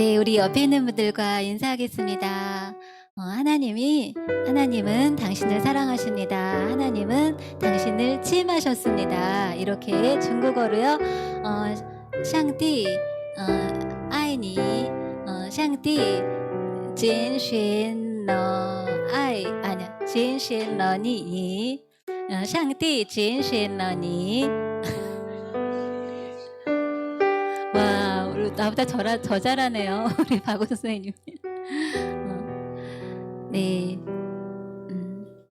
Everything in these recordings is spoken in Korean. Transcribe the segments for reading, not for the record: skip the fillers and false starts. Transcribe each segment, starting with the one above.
네, 우리 옆에 있는 분들과 인사하겠습니다. 하나님은 당신을 사랑하십니다. 하나님은 당신을 치임하셨습니다. 이렇게 중국어로요. 샹띠, 아이니, 샹띠, 진신너, 아니야, 진신너니, 샹띠, 진신너니. 와, 우리 나보다 더 잘하네요. 우리 박원 선생님. 네.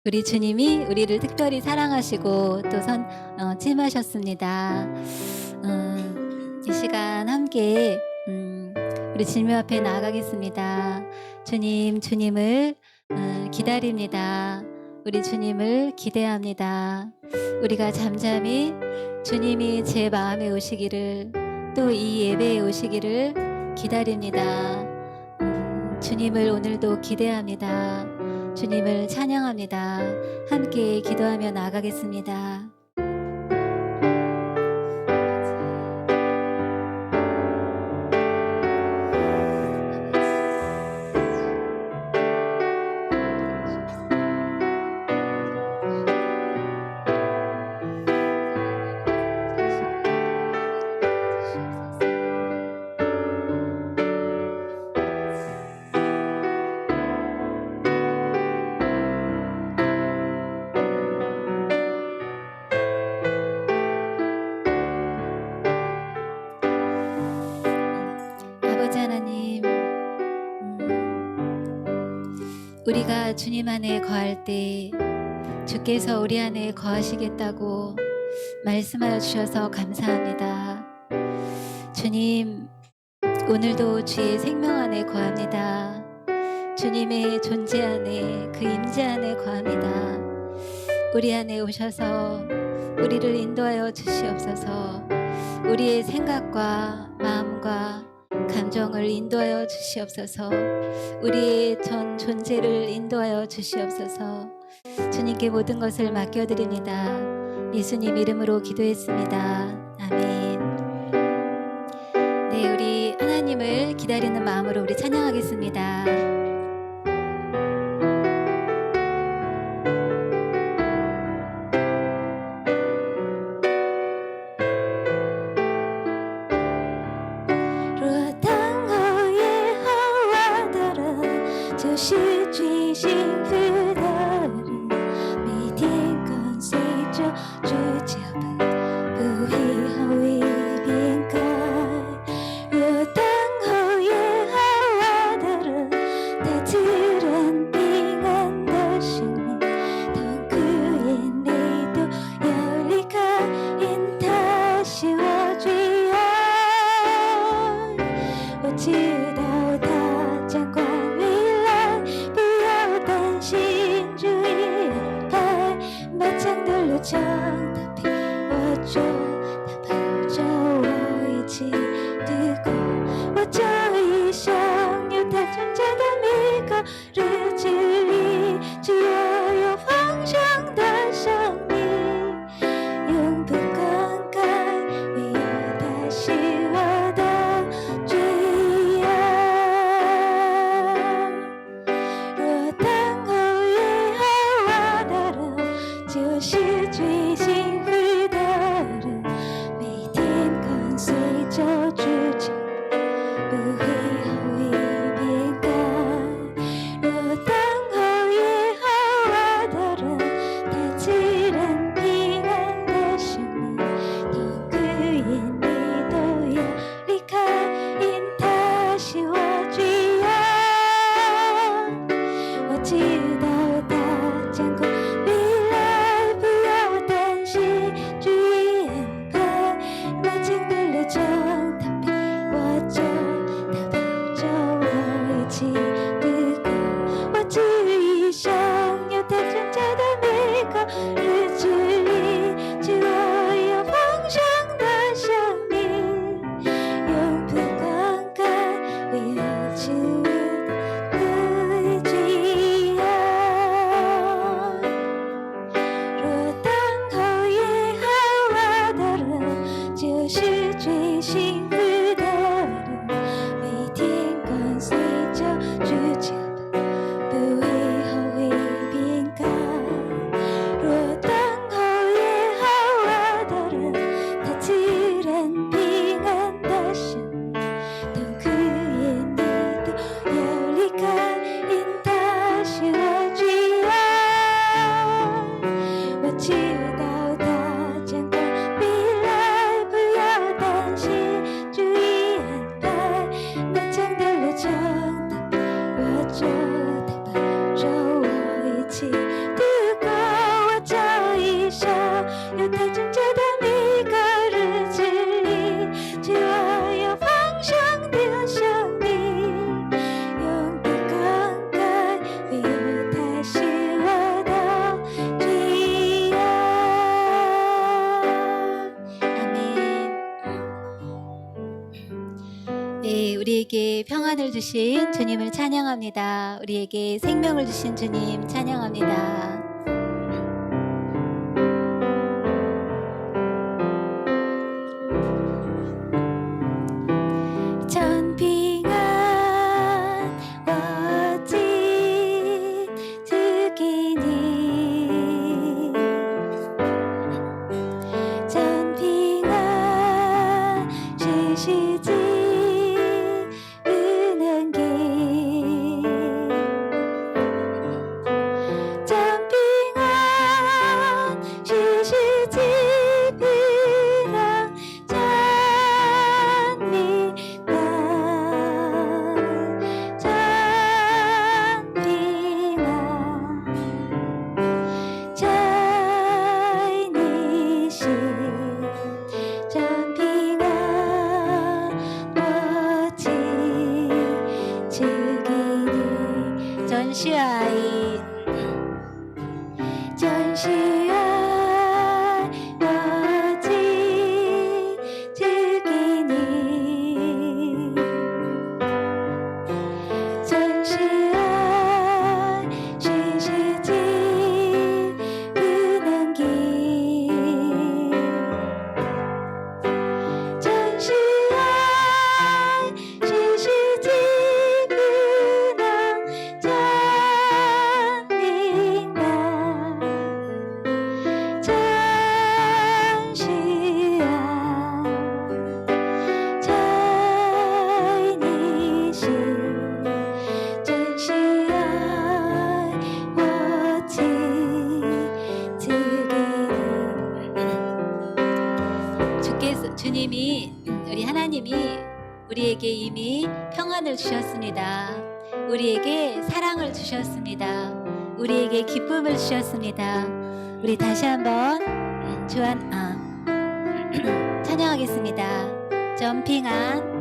우리 주님이 우리를 특별히 사랑하시고 또 치임하셨습니다. 이 시간 함께 우리 주님 앞에 나아가겠습니다. 주님을 기다립니다. 우리 주님을 기대합니다. 우리가 잠잠히 주님이 제 마음에 오시기를, 또 이 예배에 오시기를 기다립니다. 주님을 오늘도 기대합니다. 주님을 찬양합니다. 함께 기도하며 나아가겠습니다. 아버지 하나님, 우리가 주님 안에 거할 때 주께서 우리 안에 거하시겠다고 말씀하여 주셔서 감사합니다. 주님, 오늘도 주의 생명 안에 거합니다. 주님의 존재 안에, 그 임재 안에 거합니다. 우리 안에 오셔서 우리를 인도하여 주시옵소서. 우리의 생각과 마음과 감정을 인도하여 주시옵소서. 우리의 전 존재를 인도하여 주시옵소서. 주님께 모든 것을 맡겨드립니다. 예수님 이름으로 기도했습니다. 아멘. 네, 우리 하나님을 기다리는 마음으로 우리 찬양하겠습니다. 네, 우리에게 평안을 주신 주님을 찬양합니다. 우리에게 생명을 주신 주님 찬양합니다. 전 평안 어찌 주기니 전 평안 주시지 은은기 전 평안 주시지 은랑 전시아이 전시아 어찌 주기니 전시아 쉬시지 은은기 전시아 쉬시지 은랑 주님이 우리 하나님이 우리에게 이미 평안을 주셨습니다. 우리에게 사랑을 주셨습니다. 우리에게 기쁨을 주셨습니다. 우리 다시 한번 찬양하겠습니다. 전 평안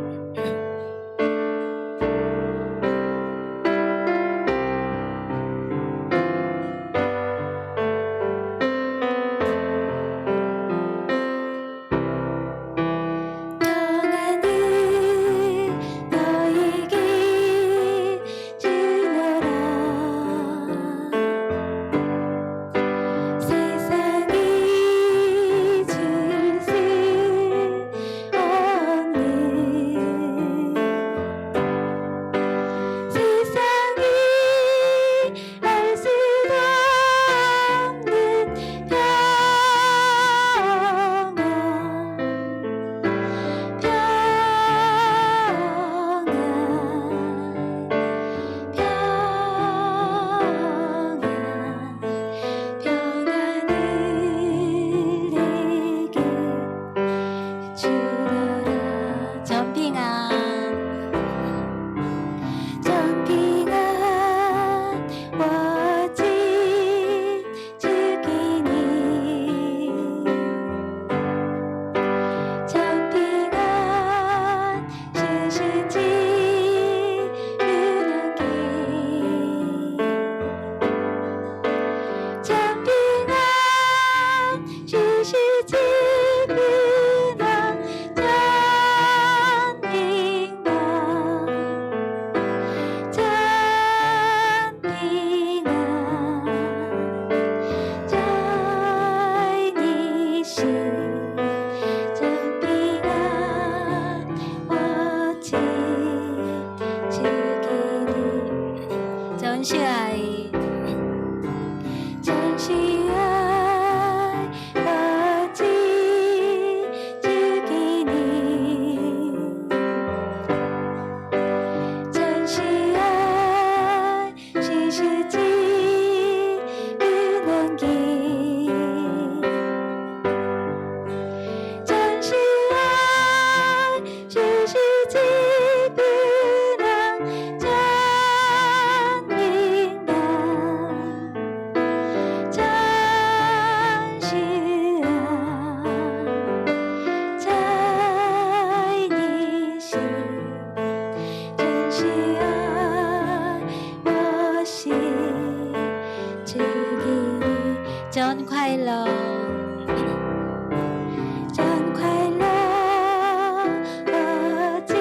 전시아이 어찌 주기니 전시아 쉬시지 은은기 전시아 쉬시지 은랑 전快乐전快乐어찌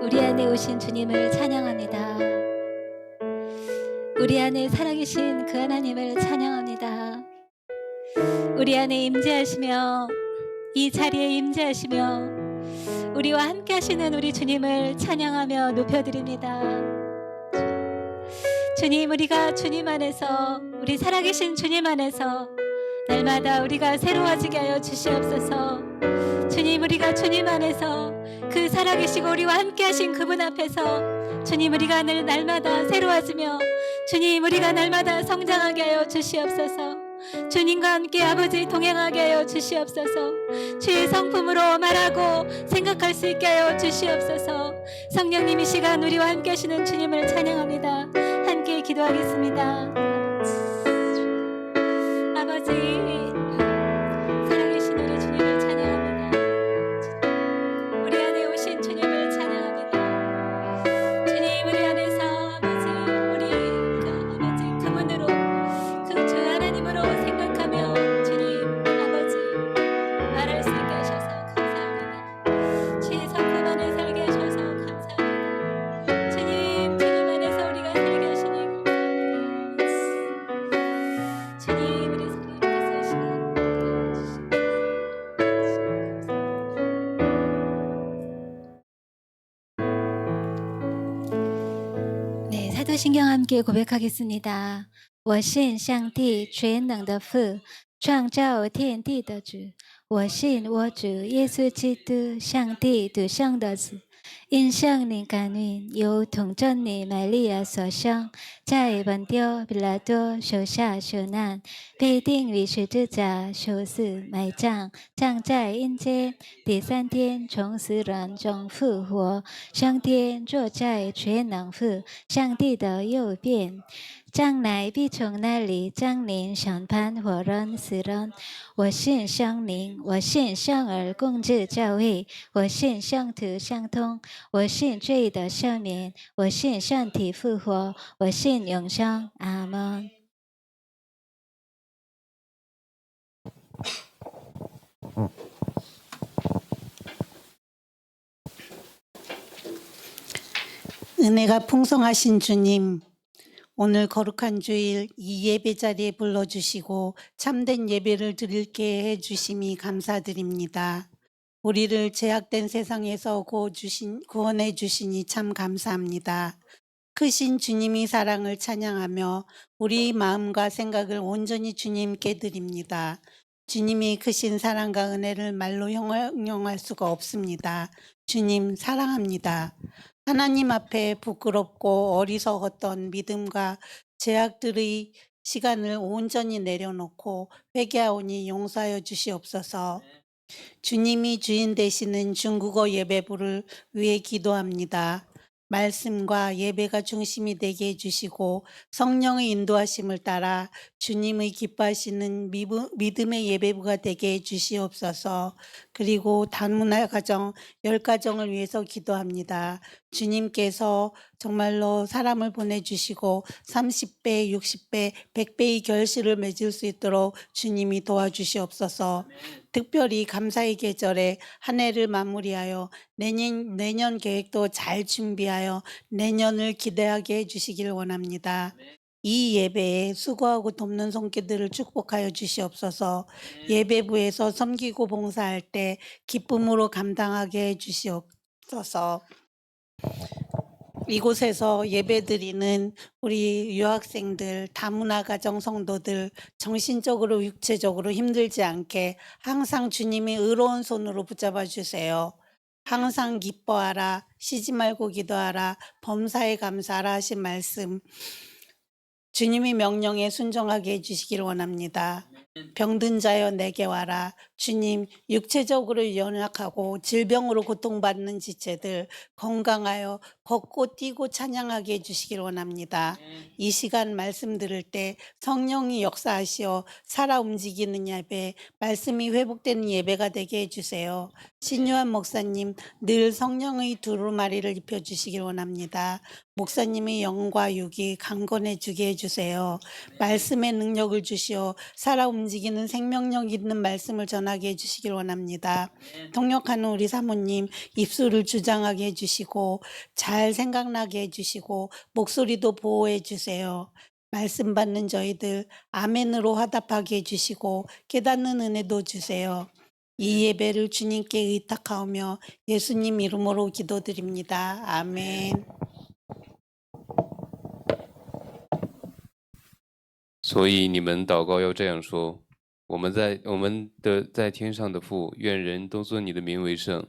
우리 안에 오신 주님을 찬양합니다. 우리 안에 살아계신 그 하나님을 찬양합니다. 우리 안에 임재하시며 이 자리에 임재하시며 우리와 함께 하시는 우리 주님을 찬양하며 높여드립니다. 주님, 우리가 주님 안에서, 우리 살아계신 주님 안에서 날마다 우리가 새로워지게 하여 주시옵소서. 주님, 우리가 주님 안에서 그 살아계시고 우리와 함께 하신 그분 앞에서 주님, 우리가 날마다 새로워지며 주님, 우리가 날마다 성장하게 하여 주시옵소서. 주님과 함께 아버지 동행하게 하여 주시옵소서. 주의 성품으로 말하고 생각할 수 있게 하여 주시옵소서. 성령님, 이 시간 우리와 함께 하시는 주님을 찬양합니다. 함께 기도하겠습니다. 아버지, 살아계신 우리 주님을 찬양합니다. 우리 안에 오신 주님을 찬양합니다. 주님, 우리 안에서 아버지, 우리가 아버지 그분으로, 그 주 하나님으로 생각하며 주님 아버지 말할 수 있게 하셔서 감사합니다. 주의 성품 안에 살게 하셔서 감사합니다. 주님, 주님 안에서 우리가 살게 하시니 감사합니다. 주님, 우리 성령님께서 이 시간 네, 사도신경 함께 고백하겠습니다. 我信上帝全能的父，创造天地的主。我信我主耶稣基督，上帝独生的子，因圣灵感孕，由童真女玛利亚所生，在本丢比拉多手下受难，被钉于十字架，受死，埋葬，葬在阴间，第三天从死人中复活，升天，坐在全能父上帝的右边。将来必从那里降临审判活人死人。我信圣灵，我信圣而共治教会，我信圣徒相通，我信罪的赦免，我信身体复活，我信永生。阿门。 은혜가 풍성하신 주님, 오늘 거룩한 주일 이 예배 자리에 불러주시고 참된 예배를 드리게 해주심이 감사드립니다. 우리를 죄악된 세상에서 구원해 주시니 참 감사합니다. 크신 주님의 사랑을 찬양하며 우리 마음과 생각을 온전히 주님께 드립니다. 주님이 크신 사랑과 은혜를 말로 형용할 수가 없습니다. 주님 사랑합니다. 하나님 앞에 부끄럽고 어리석었던 믿음과 죄악들의 시간을 온전히 내려놓고 회개하오니 용서하여 주시옵소서. 주님이 주인 되시는 중국어 예배부를 위해 기도합니다. 말씀과 예배가 중심이 되게 해주시고 성령의 인도하심을 따라 주님의 기뻐하시는 믿음의 예배부가 되게 해주시옵소서. 그리고 다문화 가정 10가정을 위해서 기도합니다. 주님께서 정말로 사람을 보내주시고 30배, 60배, 100배의 결실을 맺을 수 있도록 주님이 도와주시옵소서. 특별히 감사의 계절에 한 해를 마무리하여 내년 계획도 잘 준비하여 내년을 기대하게 해주시길 원합니다. 이 예배에 수고하고 돕는 손길들을 축복하여 주시옵소서. 예배부에서 섬기고 봉사할 때 기쁨으로 감당하게 해주시옵소서. 이곳에서 예배드리는 우리 유학생들, 다문화 가정 성도들 정신적으로 육체적으로 힘들지 않게 항상 주님이 의로운 손으로 붙잡아 주세요. 항상 기뻐하라, 쉬지 말고 기도하라, 범사에 감사하라 하신 말씀 주님의 명령에 순종하게 해주시길 원합니다. 병든 자여 내게 와라. 주님, 육체적으로 연약하고 질병으로 고통받는 지체들 건강하여 걷고 뛰고 찬양하게 해주시길 원합니다. 이 시간 말씀 들을 때 성령이 역사하시어 살아 움직이는 예배, 말씀이 회복되는 예배가 되게 해주세요. 신유한 목사님, 늘 성령의 두루마리를 입혀주시길 원합니다. 목사님의 영과 육이 강건해 주게 해주세요. 말씀의 능력을 주시어 살아 움직이는 생명력 있는 말씀을 전하게 전하게 해주시길 원합니다. 통역하는 우리 사모님 입술을 주장하게 해주시고 잘 생각나게 해주시고 목소리도 보호해 주세요. 말씀 받는 저희들 아멘으로 화답하게 해주시고 깨닫는 은혜도 주세요. 이 예배를 주님께 의탁하오며 예수님 이름으로 기도드립니다. 아멘. 所以你们祷告要这样说：我们的在天上的父，愿人都尊你的名为圣。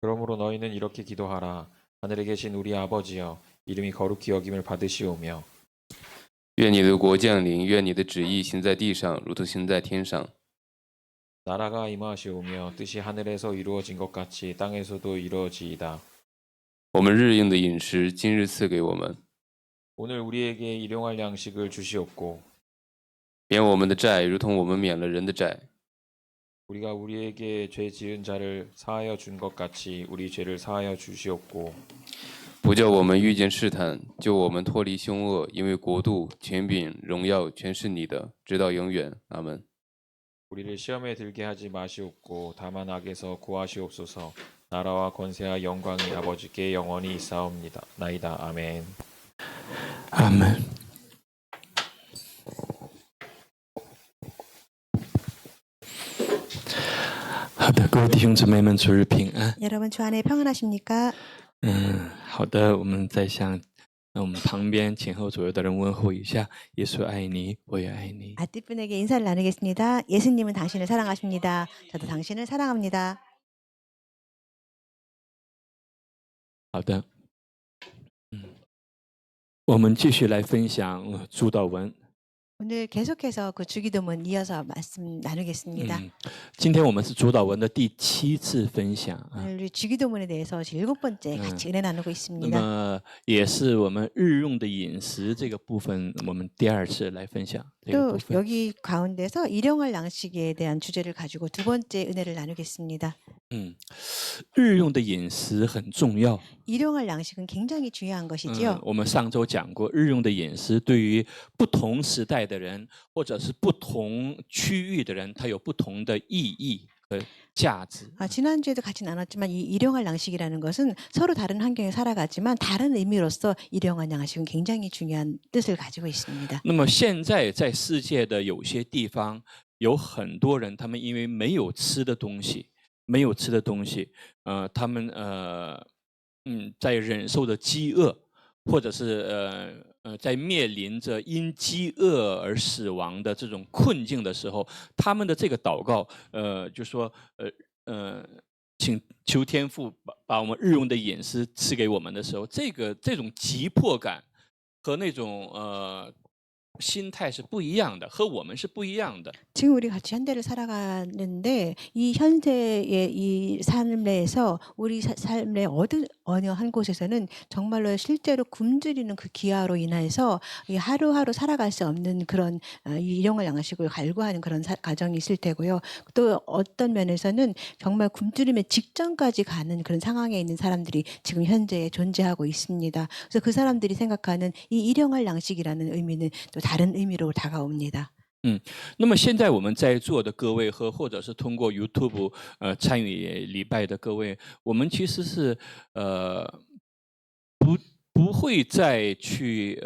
그러므로 너희는 이렇게 기도하라. 하늘에 계신 우리 아버지여, 이름이 거룩히 여김을 받으시오며 愿你的国降临，愿你的旨意行在地上，如同行在天上。 나라가 임하시오며 뜻이 하늘에서 이루어진 것 같이 땅에서도 이루어지이다. 我们日用的饮食，今日赐给我们， 오늘 우리에게 일용할 양식을 주시옵고 免我们的债，如同我们免了人的债。 우리가 우리에게 죄 지은 자를 사하여 준 것 같이 우리 죄를 사하여 주시옵고 不叫我们遇见试探，救我们脱离凶恶，因为国度、权柄、荣耀全是你的，直到永远。阿门。 우리를 시험에 들게 하지 마시옵고 다만 악에서 구하시옵소서. 나라와 권세와 영광이 아버지께 영원히 있사옵니다. 나이다. 아멘. 阿门。好的，各位弟兄姊妹们，主日平安。 여러분 주 안에 평안하십니까? 好的，我们再向我们旁边前后左右的人问候一下。耶稣爱你，我也爱你。 앞뒷분에게 인사를 나누겠습니다. 예수님은 당신을 사랑하십니다. 저도 당신을 사랑합니다. 好的，我们继续来分享主祷文。 오늘 계속해서 그 주기도문 이어서 말씀 나누겠습니다. 今天我们是主祷文的第7次分享啊。 오늘 우리 주기도문에 대해서 7번째 같이 은혜 나누고 那 있습니다. 么也是我们日用的饮食这个部分，我们第2次来分享这个 또 部分。 여기 가운데서 일용할 양식에 대한 주제를 가지고 두 번째 은혜를 나누겠습니다. 日用的饮食很重要。 일용할 양식은 굉장히 중요한 것이지요. 我们上周讲过，日用的饮食对于不同时代的人，或者是不同区域的人，它有不同的意义和价值。 지난주에도 같이 나눴지만 이 일용할 양식이라는 것은 서로 다른 환경에 살아가지만 다른 의미로서 일용할 양식은 굉장히 중요한 뜻을 가지고 있습니다. 那么现在在世界的有些地方，有很多人，他们因为没有吃的东西，他们在忍受着饥饿，或者是在面临着因饥饿而死亡的这种困境的时候，他们的这个祷告，就说请求天父把我们日用的饮食赐给我们的时候，这种急迫感和那种心态是不一样的，和我们是不一样的。 지금 우리 같이 현대를 살아가는데 이 현대의 이 삶에서 우리 삶의 어느 한 곳에서는 정말로 실제로 굶주리는 그 기아로 인해서 이 하루하루 살아갈 수 없는 그런 이 일용할 양식을 갈구하는 그런 가정이 있을 테고요. 또 어떤 면에서는 정말 굶주림의 직전까지 가는 그런 상황에 있는 사람들이 지금 현재에 존재하고 있습니다. 그래서 그 사람들이 생각하는 이 일용할 양식이라는 의미는 또 다른 의미로 다가옵니다. 那么现在我们在座的各位或者是通过 YouTube 参与礼拜的各位，我们其实是不会再去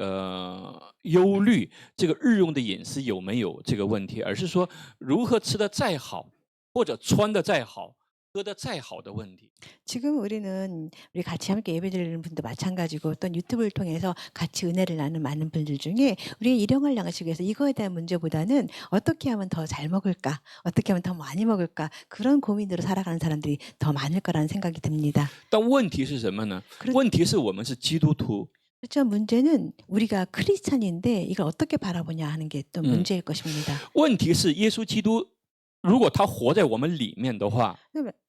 忧虑这个日用的饮食有没有这个问题，而是说如何吃得再好，或者穿得再好，喝得再好的问题。 지금 우리 같이 함께 예배드리는 분도 마찬가지고 또 유튜브를 통해서 같이 은혜를 나누는 많은 분들 중에 우리 일용할 양식에서 이거에 대한 문제보다는 어떻게 하면 더 잘 먹을까, 어떻게 하면 더 많이 먹을까 그런 고민으로 살아가는 사람들이 더 많을 거라는 생각이 듭니다. 但问题是什么呢？问题是我们是基督徒。 그렇죠. 문제는 우리가 크리스찬인데 이걸 어떻게 바라보냐 하는 게 또 문제일 것입니다. 问题是耶稣基督如果他活在我们里面的话，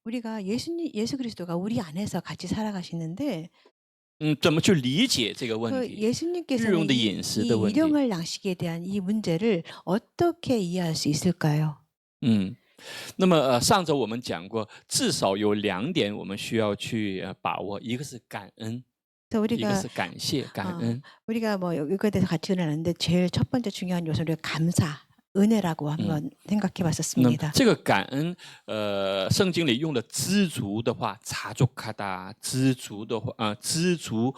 우리가 예수 그리스도가 우리 안에서 같이 살아가시는데 怎么去理解这个问 그 题？ 예수님께서는 日用的饮食的问题。 일용할 양식에 대한 이 문제를 어떻게 이해할 수 있을까요? 那么上周我们讲过，至少有2点我们需要去把握，一个是感恩， 一个是感谢感恩。 우리가 뭐 이거에 대해서 같이 나눴는데 제일 첫 번째 중요한 요소는 감사, 은혜라고 한번 생각해 那么 봤었습니다. 这个感恩，圣经里用的知足的话，查足卡达，知足的话，知足，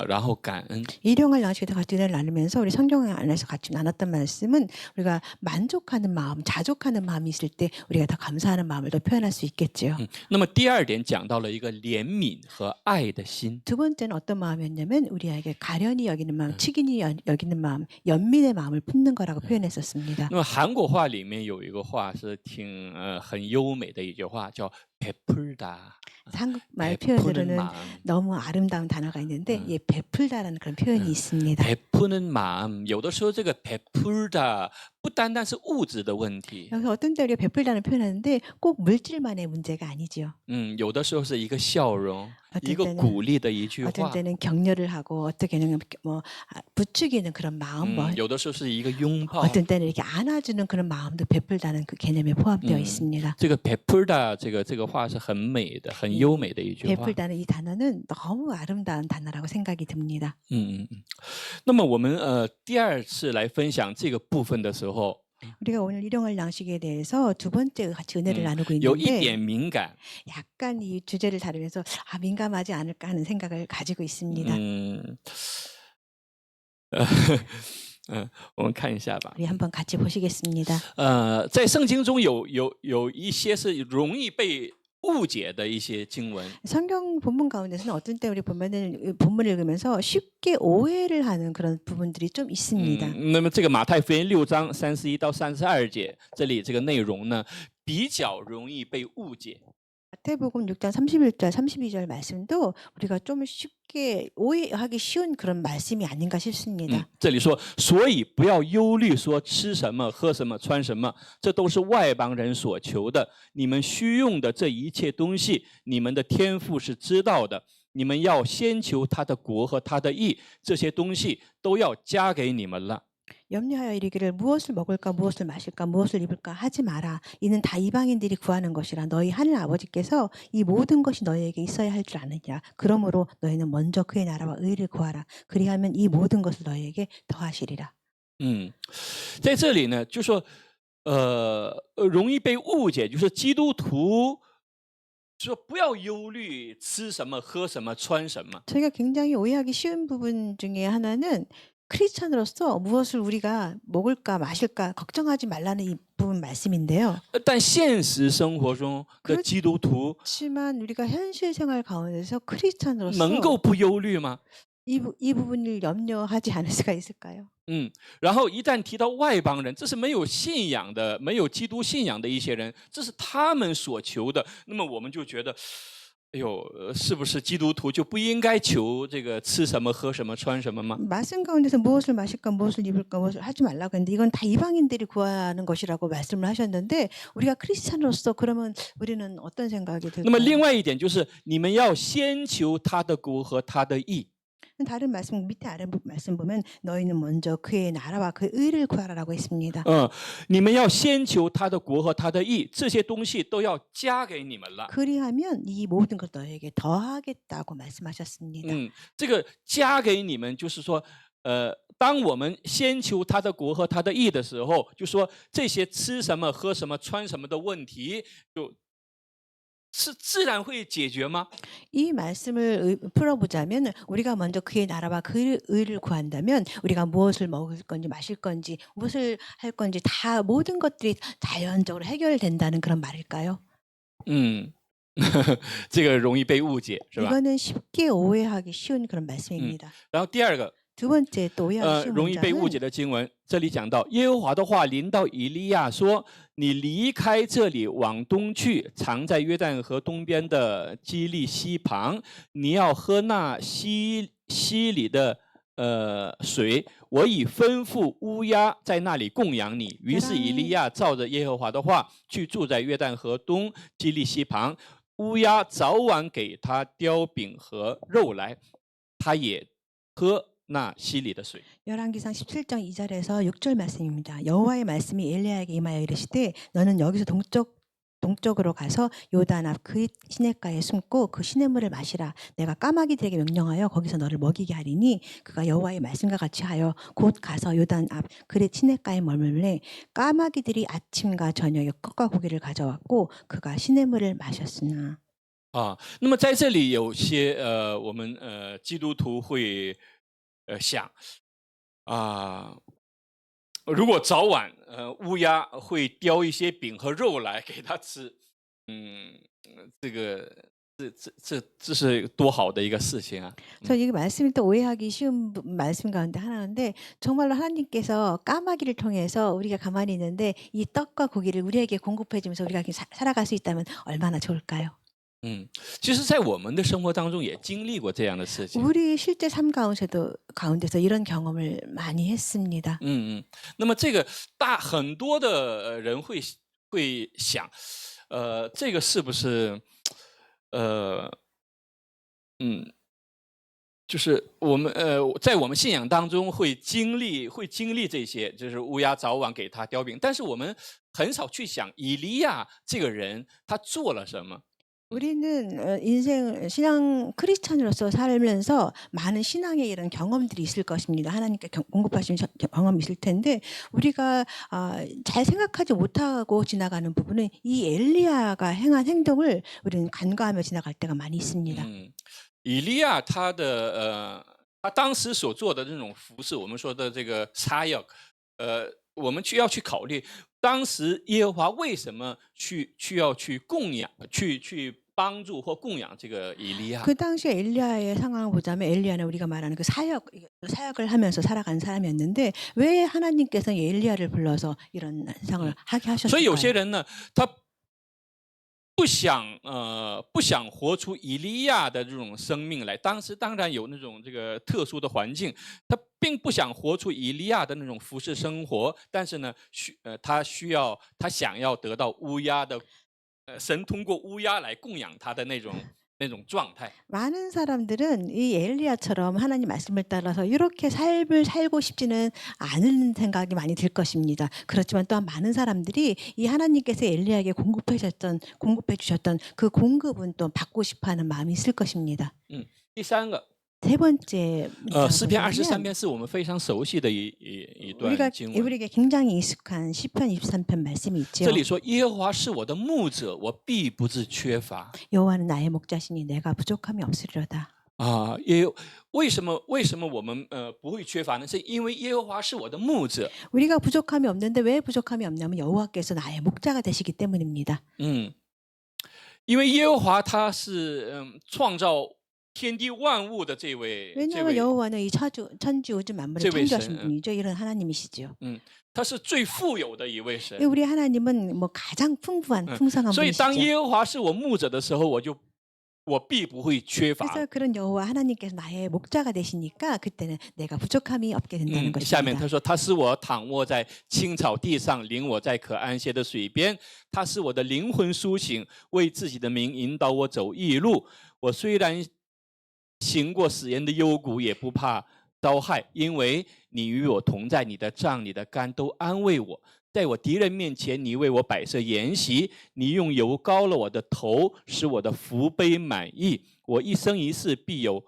然后感恩。 일용할 양식에서 같이 은혜를 나누면서 우리 성경 안에서 같이 나눴던 말씀은 우리가 만족하는 마음, 자족하는 마음이 있을 때 우리가 더 감사하는 마음을 더 표현할 수 있겠지요. 那么第二点讲到了一个怜悯和爱的心。 두 번째는 어떤 마음이었냐면 우리에게 가련히 여기는 마음, 치긴히 여기는 마음, 연민의 마음을 품는 거라고 표현했었습니다. 那么韩国话里面有一个话是挺很优美的一句话，叫베풀다。 한국 말 베푸는 표현으로는 마음. 너무 아름다운 단어가 있는데 예, 베풀다라는 그런 표현이 있습니다. 베푸는 마음， 有的时候这个베풀다不单单是物质的问题， 여기서 어떤 때 우리가 베풀다는 표현하는데 꼭 물질만의 문제가 아니죠. 有的时候是一个笑容，一 어떤 个 때는 鼓励的一句 어떤 话， 때는 격려를 하고 어떤 때는 뭐 부추기는 그런 마음, 뭐 有的时候是一个拥抱。 어떤 때는 이렇게 안아주는 그런 마음도 베풀다는 그 개념에 포함되어 있습니다. 这个 베풀다 这个话是很美的、很优美的一句话。 베풀다는 이 단어는 너무 아름다운 단어라고 생각이 듭니다. 那么我们第二次来分享这个部分的时候， 우리가 오늘 일용할 양식에 대해서 두 번째 같이 은혜를 나누고 有一 있는데 点敏感， 약간 이 주제를 다루면서 민감하지 않을까 하는 생각을 가지고 있습니다. 我们看一下吧。 우리 한번 같이 보시겠습니다. 在圣经中有一些是容易被误解的一些经文。 성경 본문 가운데서는 어떤 때 우리 보면은 본문을 읽으면서 쉽게 오해를 하는 그런 부분들이 좀 있습니다. 那么这个马太福音6章31到32节，这里这个内容呢比较容易被误解。 마태복음 6장 31절, 32절 말씀도 우리가 좀 쉽게 오해하기 쉬운 그런 말씀이 아닌가 싶습니다. 这里说，所以不要忧虑，说吃什么、喝什么、穿什么，这都是外邦人所求的。你们需用的这一切东西，你们的天父是知道的。你们要先求他的国和他的义，这些东西都要加给你们了。 염려하여 이르기를 무엇을 먹을까 무엇을 마실까 무엇을 입을까 하지 마라. 이는 다 이방인들이 구하는 것이라. 너희 하늘 아버지께서 이 모든 것이 너희에게 있어야 할 줄 아느냐. 그러므로 너희는 먼저 그의 나라와 의를 구하라. 그리하면 이 모든 것을 너희에게 더하시리라. 在这里呢，就说容易被误解，就是基督徒说不要忧虑吃什么、喝什么、穿什么。 저희가 굉장히 오해하기 쉬운 부분 중에 하나는 크리스찬으로서 무엇을 우리가 먹을까 마실까 걱정하지 말라는 이 부분 말씀인데요. 但现实生活中的基督徒 그렇지만 우리가 현실 생활 가운데서 크리스찬으로서 能够不忧虑吗？ 이 부분을 염려하지 않을 수가 있을까요? 然后一旦提到外邦人，这是没有信仰的、没有基督信仰的一些人，这是他们所求的。那么我们就觉得，哎呦，是不是基督徒就不应该求这个吃什么、喝什么、穿什么吗？ 말씀 가운데서 무엇을 마실까 무엇을 입을까 무엇을 하지 말라고 했는데 이건 다 이방인들이 구하는 것이라고 말씀을 하셨는데 우리가 크리스찬으로서 그러면 우리는 어떤 생각이 那么另 들까요? 外一点就是，你们要先求他的国和他的义。 다른 말씀 밑에 아래 말씀 보면 너희는 먼저 그의 나라와 그 의를 구하라라고 했습니다. 你们要先求他的国和他的义，这些东西都要加给你们了。 그리하면 이 모든 것 너희에게 더하겠다고 말씀하셨습니다. 这个加给你们，就是说，当我们先求他的国和他的义的时候，就说这些吃什么、喝什么、穿什么的问题，是自然会解决吗？ 이 말씀을 풀어보자면 우리가 먼저 그의 나라와 그 의를 구한다면 우리가 무엇을 먹을 건지 마실 건지 무엇을 할 건지 다 모든 것들이 자연적으로 해결된다는 그런 말일까요? 这个容易被误解，是吧？ 이거는 쉽게 오해하기 쉬운 그런 말씀입니다. 然后第二个， 두 번째 또 오해하기 쉬운 容易被误解 문장은 的经文，这里讲到耶和华的话临到以利亚说：“你离开这里，往东去，藏在约旦河东边的基利溪旁，你要喝那溪里的水。我已吩咐乌鸦在那里供养你。”于是以利亚照着耶和华的话去住在约旦河东基利溪旁，乌鸦早晚给他叼饼和肉来，他也喝那溪里的水。 열왕기상 17장 2절에서 6절 말씀입니다. 여호와의 말씀이 엘리야에게 임하여 이르시되 너는 여기서 동쪽 동쪽으로 가서 요단 앞 그 시냇가에 숨고 그 시냇물을 마시라. 내가 까마귀들에게 명령하여 거기서 너를 먹이게 하리니 그가 여호와의 말씀과 같이 하여 곧 가서 요단 앞 그릿 시냇가에 머물래. 까마귀들이 아침과 저녁에 떡과 고기를 가져왔고 그가 시냇물을 마셨으나. 那么在这里有些我们基督徒会想如果早晚乌鸦会叼一些饼和肉来给他吃，这是多好的一个事情啊！ 그래서 이 말씀이 또 오해하기 쉬운 말씀 가운데 하나인데 정말로 하나님께서 까마귀를 통해서 우리가 가만히 있는데 이 떡과 고기를 우리에게 공급해 주면서 우리가 살아갈 수 있다면 얼마나 좋을까요? 其实在我们的生活当中也经历过这样的事情。 우리 실제 삶 가운데서 이런 경험을 많이 했습니다. 那么这个很多的人会想，这个是不是就是我们在我们信仰当中会经历这些，就是乌鸦早晚给他叼饼，但是我们很少去想以利亚这个人他做了什么。 우리는 신앙 크리스찬으로서 살면서 많은 신앙의 이런 경험들이 있을 것입니다. 하나님께 공급하신 경험이 있을 텐데 우리가 잘 생각하지 못하고 지나가는 부분은 이 엘리야가 행한 행동을 우리는 간과하며 지나갈 때가 많이 있습니다. 以利亚他当时所做的这种服事，我们说的这个撒药，我们要去考虑，当时耶和华为什么需要去供养，去帮助或供养这个以利亚？ 그 당시에 엘리야의 상황을 보자면 엘리야는 우리가 말하는 그 사역을 하면서 살아가는 사람이었는데 왜 하나님께서 엘리야를 불러서 이런 상을 하게 所以有 하셨을까요? 些人呢，他不想活出以利亚的这种生命来。当时当然有那种这个特殊的环境，他并不想活出以利亚的那种服侍生活，但是呢，他想要得到乌鸦的神通过乌鸦来供养他的那种状态。 많은 사람들은 이 엘리야처럼 하나님 말씀을 따라서 이렇게 삶을 살고 싶지는 않은 생각이 많이 들 것입니다. 그렇지만 또한 많은 사람들이 이 하나님께서 엘리야에게 공급해 주셨던 그 공급은 또 받고 싶어하는 마음이 있을 것입니다. 第三个， 세 번째 诗篇23篇是我们非常熟悉的一段 우리가 经文。 우리에게 굉장히 익숙한 시편 23편 말씀이 있죠. 这里说耶和华是我的牧者，我必不致缺乏。 여호와는 나의 목자시니 내가 부족함이 없으리로다. 为什么我们不会缺乏呢？是因为耶和华是我的牧者。 우리가 부족함이 없는데 왜 부족함이 없냐면 여호와께서 나의 목자가 되시기 때문입니다. 因为耶和华他是创造天地万物的这位， 왜냐하면 여호와는 이 천지 우주 만물을 창조하신 분이죠. 이런 하나님이시죠. 他是最富有的一位神。 우리 하나님은 뭐 가장 풍성한 所以当 분이시죠. 耶和华是我牧者的时候，我必不会缺乏。 그래서 그런 여호와 하나님께서 나의 목자가 되시니까 그때는 내가 부족함이 없게 된다는 下面 것입니다. 他说：“他使我躺卧在青草地上，领我在可安歇的水边。他使我的灵魂苏醒，为自己的名引导我走义路。我虽然行过死人的幽谷，也不怕遭害，因为你与我同在，你的杖、你的竿都安慰我。在我敌人面前，你为我摆设筵席，你用油膏了我的头，使我的福杯满溢。我一生一世必有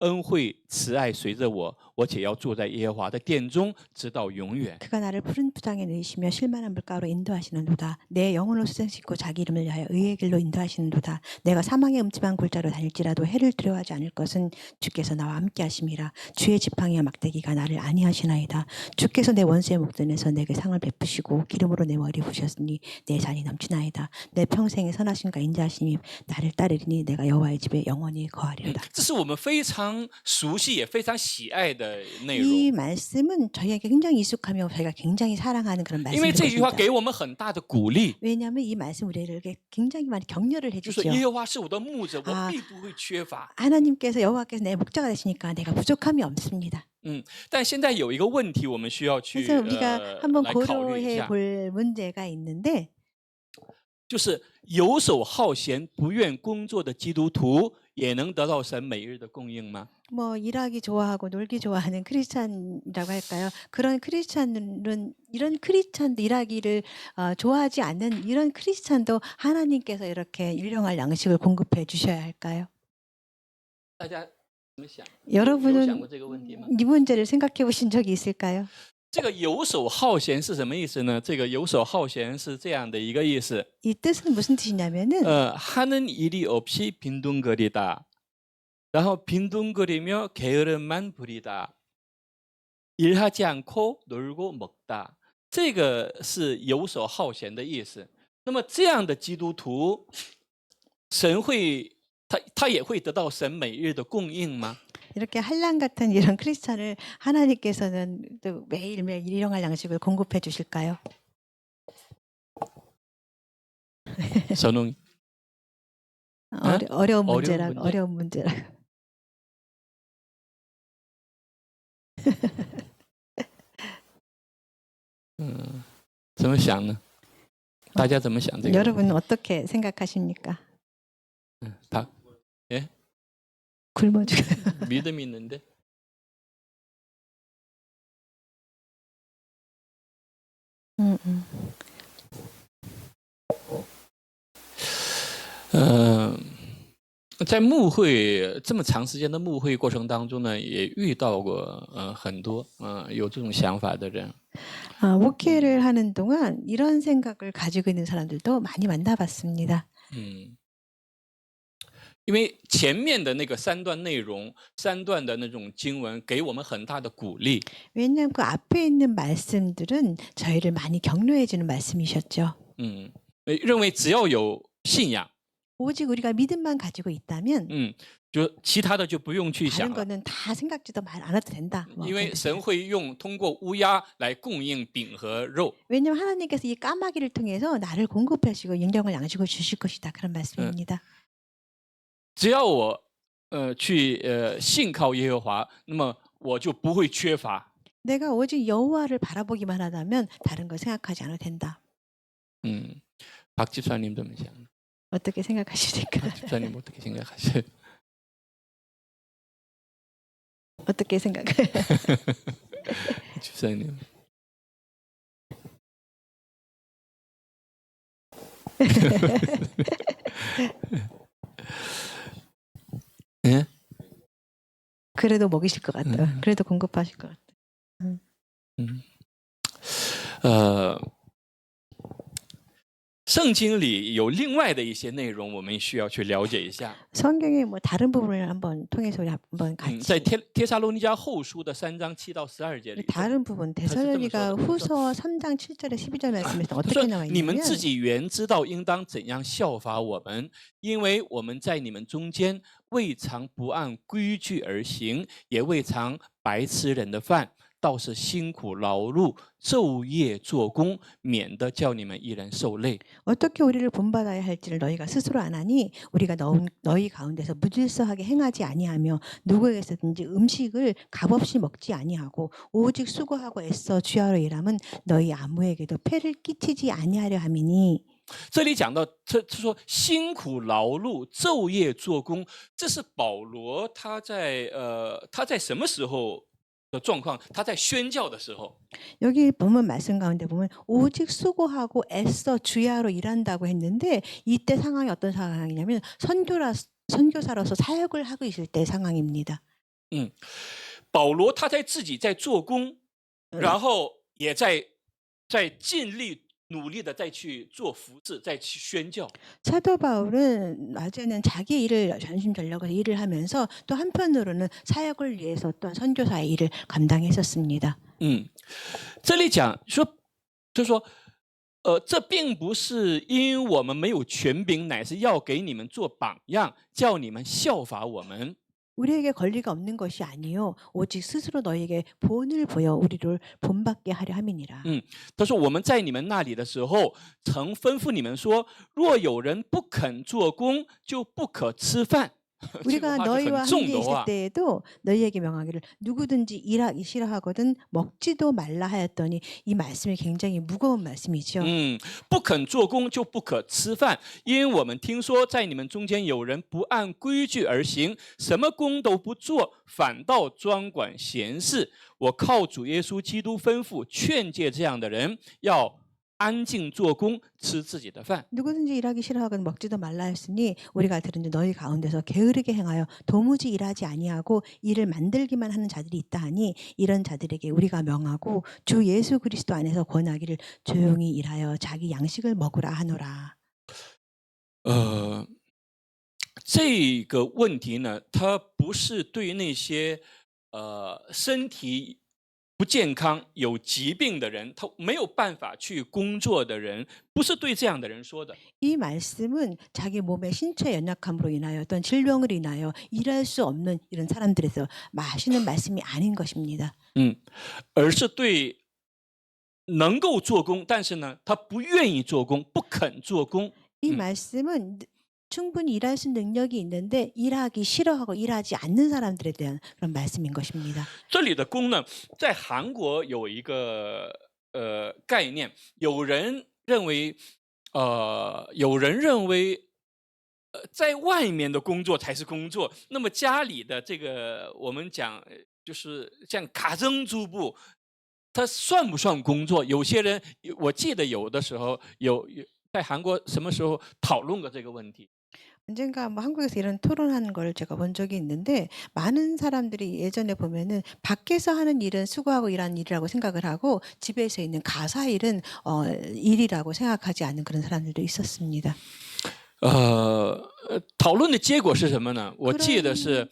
恩惠慈爱随着我，我且要坐在耶和华的殿中，直到永远。 그가 나를 푸른 부장에 넣으시며 실만한 물가로 인도하시는도다. 내 영혼을 수생시키고 자기 이름을 위하여 의의 길로 인도하시는도다. 내가 사망의 음침한 골짜기로 다닐지라도 해를 두려워하지 않을 것은 주께서 나와 함께 하심이라. 주의 지팡이와 막대기가 나를 안위하시나이다. 주께서 내 원수의 목전에서 내게 상을 베푸시고 기름으로 내 머리 부셨으니 내 잔이 넘치나이다. 내 평생의 선하심과 인자하심이 나를 따르리니 내가 여호와의 집에 영원히 거하리로다. 这是我们非常熟悉也非常喜爱的内 이 容， 말씀은 저희에게 굉장히 익숙하며 저희가 굉장히 사랑하는 그런 因为这句话 말씀입니다. 给我们很大的鼓励， 왜냐하면 이 말씀 우리에게 굉장히 많이 격려를 就说 해주죠. 耶和华是我的牧者，我必不会缺乏。 하나님께서 여호와께서 내 목자가 되시니까 내가 부족함이 없습니다. 但现在有一个问题，我们需要去 그래서 우리가 한번 来考虑一 고려해 下， 볼 문제가 있는데 就是游手好闲、不愿工作的基督徒也能得到神每日的供应吗？ 뭐 일하기 좋아하고 놀기 좋아하는 크리스찬이라고 할까요? 그런 크리스찬은 이런 크리스찬도 일하기를 좋아하지 않는 이런 크리스찬도 하나님께서 이렇게 일용할 양식을 공급해 주셔야 할까요? 大家怎么想？有想 여러분은 过这个问题吗？ 이 문제를 생각해 보신 적이 있을까요? 这个游手好闲是什么意思呢？这个游手好闲是这样的一个意思。 이 뜻은 무슨 뜻이냐면은 하는 일이 없이 빈둥거리다. 然后 빈둥거리며 게으름만 부리다. 일하지 않고 놀고 먹다. 这个是游手好闲的意思。那么这样的基督徒，神会他也会得到神每日的供应吗？ 이렇게 한량 같은 이런 크리스찬을 하나님께서는 또 매일매일 일용할 양식을 공급해 주실까요? 선웅 어려운 어려운 문제라 문제? 어려운 문제라. 怎么想呢？大家怎么想这个？ 여러분은 어떻게 생각하십니까? 다 굶어 죽. 믿음이 있는데. 음. 在牧会这么长时间的牧会过程当中呢，也遇到过很多有这种想法的人。 목회를 하는 동안 이런 생각을 가지고 있는 사람들도 많이 만나봤습니다. 因为前面的那个3段内容，3段的那种经文，给我们很大的鼓励。 왜냐하면 그 앞에 있는 말씀들은 저희를 많이 격려해 주는 말씀이셨죠. 认为只要有信仰， 오직 우리가 믿음만 가지고 있다면 就其他的就不用去 다른 想了， 거는 다 생각지도 말 안 해도 된다. 因为神会通过乌鸦来供应饼和肉。 왜냐하면 하나님께서 이 까마귀를 통해서 나를 공급하시고 영령을 양식을 주실 것이다. 그런 말씀입니다. 只要我去信靠耶和华，那么我就不会缺乏。 내가 오직 여호와를 바라보기만 하다면 다른 거 생각하지 않아도 된다. 박 집사님怎么想？ 어떻게 생각하십니까? 박 집사님 어떻게 생각하세요? 어떻게 생각해요? 집사님. 예? 그래도 먹이실 것 같아요. 그래도 공급하실 것 같아요. 圣经里有另外的一些内容，我们需要去了解一下。 성경의 뭐 다른 부분을 한번 통해서 우리 한번 在 같이 帖撒罗尼迦后书的3章7到12节里， 다른 부분 데살로니가 후서 3장 7절에 12절 말씀에서 说 어떻게 나와 你们 있냐면 自己原知道应当怎样效法我们，因为我们在你们中间未尝不按规矩而行，也未尝白吃人的饭，倒是辛苦劳碌，昼夜做工，免得叫你们一人受累。 어떻게 우리를 본받아야 할지를 너희가 스스로 아나니 우리가 너희 가운데서 무질서하게 행하지 아니하며 누구에게서든지 음식을 값없이 먹지 아니하고 오직 수고하고 애써 주야로 일함은 너희 아무에게도 폐를 끼치지 아니하려 함이니. 这里讲到，他说辛苦劳碌，昼夜做工，这是保罗他在什么时候的状况？他在宣教的时候。 여기 보면 말씀 가운데 보면 오직 수고하고 애써 주야로 일한다고 했는데 이때 상황이 어떤 상황이냐면 선교사로서 사역을 하고 있을 때 상황입니다. 保罗他自己在做工，然后也在尽力努力的再去做服事，再去宣教。 사도 바울은 낮에는 자기 일을 전심전력으로 일을 하면서 또 한편으로는 사역을 위해서 또한 선교사의 일을 감당했었습니다. 这里讲说，就说，这并不是因为我们没有权柄，乃是要给你们做榜样，叫你们效法我们。 우리에게 권리가 없는 것이 아니요 오직 스스로 너희에게 본을 보여 우리를 본받게 하려 함이니라. 他说我们在你们那里的时候，曾吩咐你们说，若有人不肯做工，就不可吃饭。这个 우리가 话是很 너희와 重 함께 的 있을 话。 때에도 너희에게 명하기를 누구든지 일하기 싫어하거든 먹지도 말라 하였더니 이 말씀이 굉장히 무거운 말씀이죠. 不肯做工就不可吃饭，因为我们听说在你们中间有人不按规矩而行，什么工都不做，反倒专管闲事。我靠主耶稣基督吩咐劝诫这样的人，要安静做工，吃自己的饭。 누구든지 일하기 싫어하거든 먹지도 말라 했으니 우리가 들은지 너희 가운데서 게으르게 행하여 도무지 일하지 아니하고 일을 만들기만 하는 자들이 있다 하니 이런 자들에게 우리가 명하고 주 예수 그리스도 안에서 권하기를 조용히 일하여 자기 양식을 먹으라 하노라. 这个问题呢，它不是对那些身体不健康、有疾病的人，他没有办法去工作的人，不是对这样的人说的。 이 말씀은 자기 몸의 신체 연약함으로 인하여 어떤 질병을 인하여 일할 수 없는 이런 사람들에서 마시는 말씀이 아닌 것입니다. 而是对能够做工，但是呢，他不愿意做工，不肯做工。 이 말씀은 충분히 일할 수 있는 능력이 있는데 일하기 싫어하고 일하지 않는 사람들에 대한 그런 말씀인 것입니다. 这里的工呢，在韩国有一个概念，有人认为，在外面的工作才是工作，那么家里的这个我们讲就是像가정주부，它算不算工作？有些人我记得有的时候有在韩国什么时候讨论过这个问题？ 언젠가 뭐 한국에서 이런 토론하는 걸 제가 본 적이 있는데 많은 사람들이 예전에 보면은 밖에서 하는 일은 수고하고 일하는 일이라고 생각을 하고 집에서 있는 가사 일은 일이라고 생각하지 않는 그런 사람들도 있었습니다. 讨论的结果是什么呢？我记得是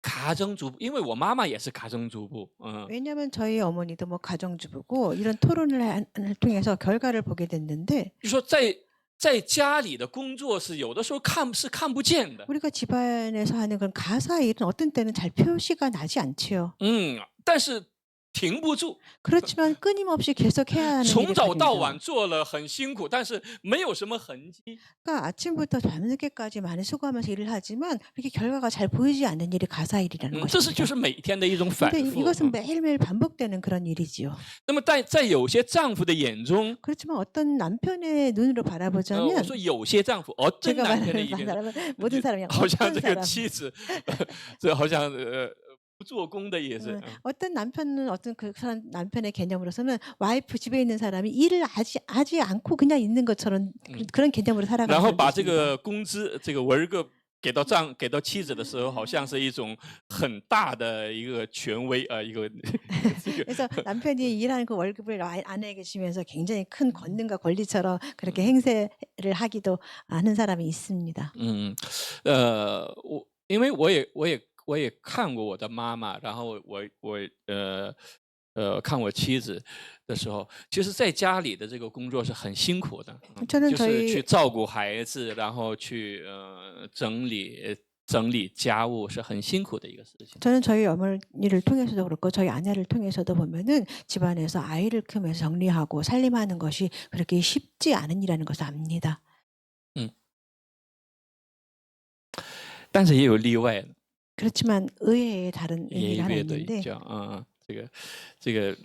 가정주부，因为我妈妈也是가정주부。 왜냐하면 저희 어머니도 뭐 가정주부고 이런 토론을 통해서 결과를 보게 됐는데 就说在家里的工作是有的时候看不见的。 우리가 집안에서 하는 그런 가사 일은 어떤 때는 잘 표시가 나지 않지요. 但是停不住， 그렇지만 끊임없이 계속 해야 하는 从 일이 早到 거든요. 晚做了很辛苦，但是没有什么痕迹。 그러니까 아침부터 밤늦게까지 많이 수고하면서 일을 하지만 그렇게 결과가 잘 보이지 않는 일이 가사 일이라는 这是就 것입니다. 是每天的一种反 근데 复。 이것은 매일매일 반복되는 그런 일이지요. 那么在有些丈夫的眼中， 그렇지만 어떤 남편의 눈으로 我 바라보자면 说有些丈夫，어떤 제가 男人的 말하는 眼中， 사람은 모든 사람이 好像 어떤 这个 사람 妻子，这好像不做工的也是。 어떤 남편은 어떤 그 사람 남편의 개념으로서는 와이프 집에 있는 사람이 일을 하지 않고 그냥 있는 것처럼 그런 개념으로 然 살아가는 后 사람도 把这 있습니다. 个工资这个월급给到妻子的时候，好像是一种很大的一个权威一个这个 그래서 남편이 일하는 그 월급을 아내에게 주면서 굉장히 큰 권능과 권리처럼 그렇게 행세를 하기도 하는 사람이 있습니다. 因为我也看过我的妈妈，然后我看我妻子的时候，其实在家里的这个工作是很辛苦的， 저는 就是 저희 去照顾孩子，然后去整理家务是很辛苦的一个事情。 저는 저희 어머니를 통해서도 그렇고 저희 아내를 통해서도 보면은 집안에서 아이를 크면서 정리하고 살림하는 것이 그렇게 쉽지 않은 일이라는 것을 압니다. 但是也有例外的， 그렇지만 의외의 다른 也 의미가 有 하나 别的 있는데 叫这个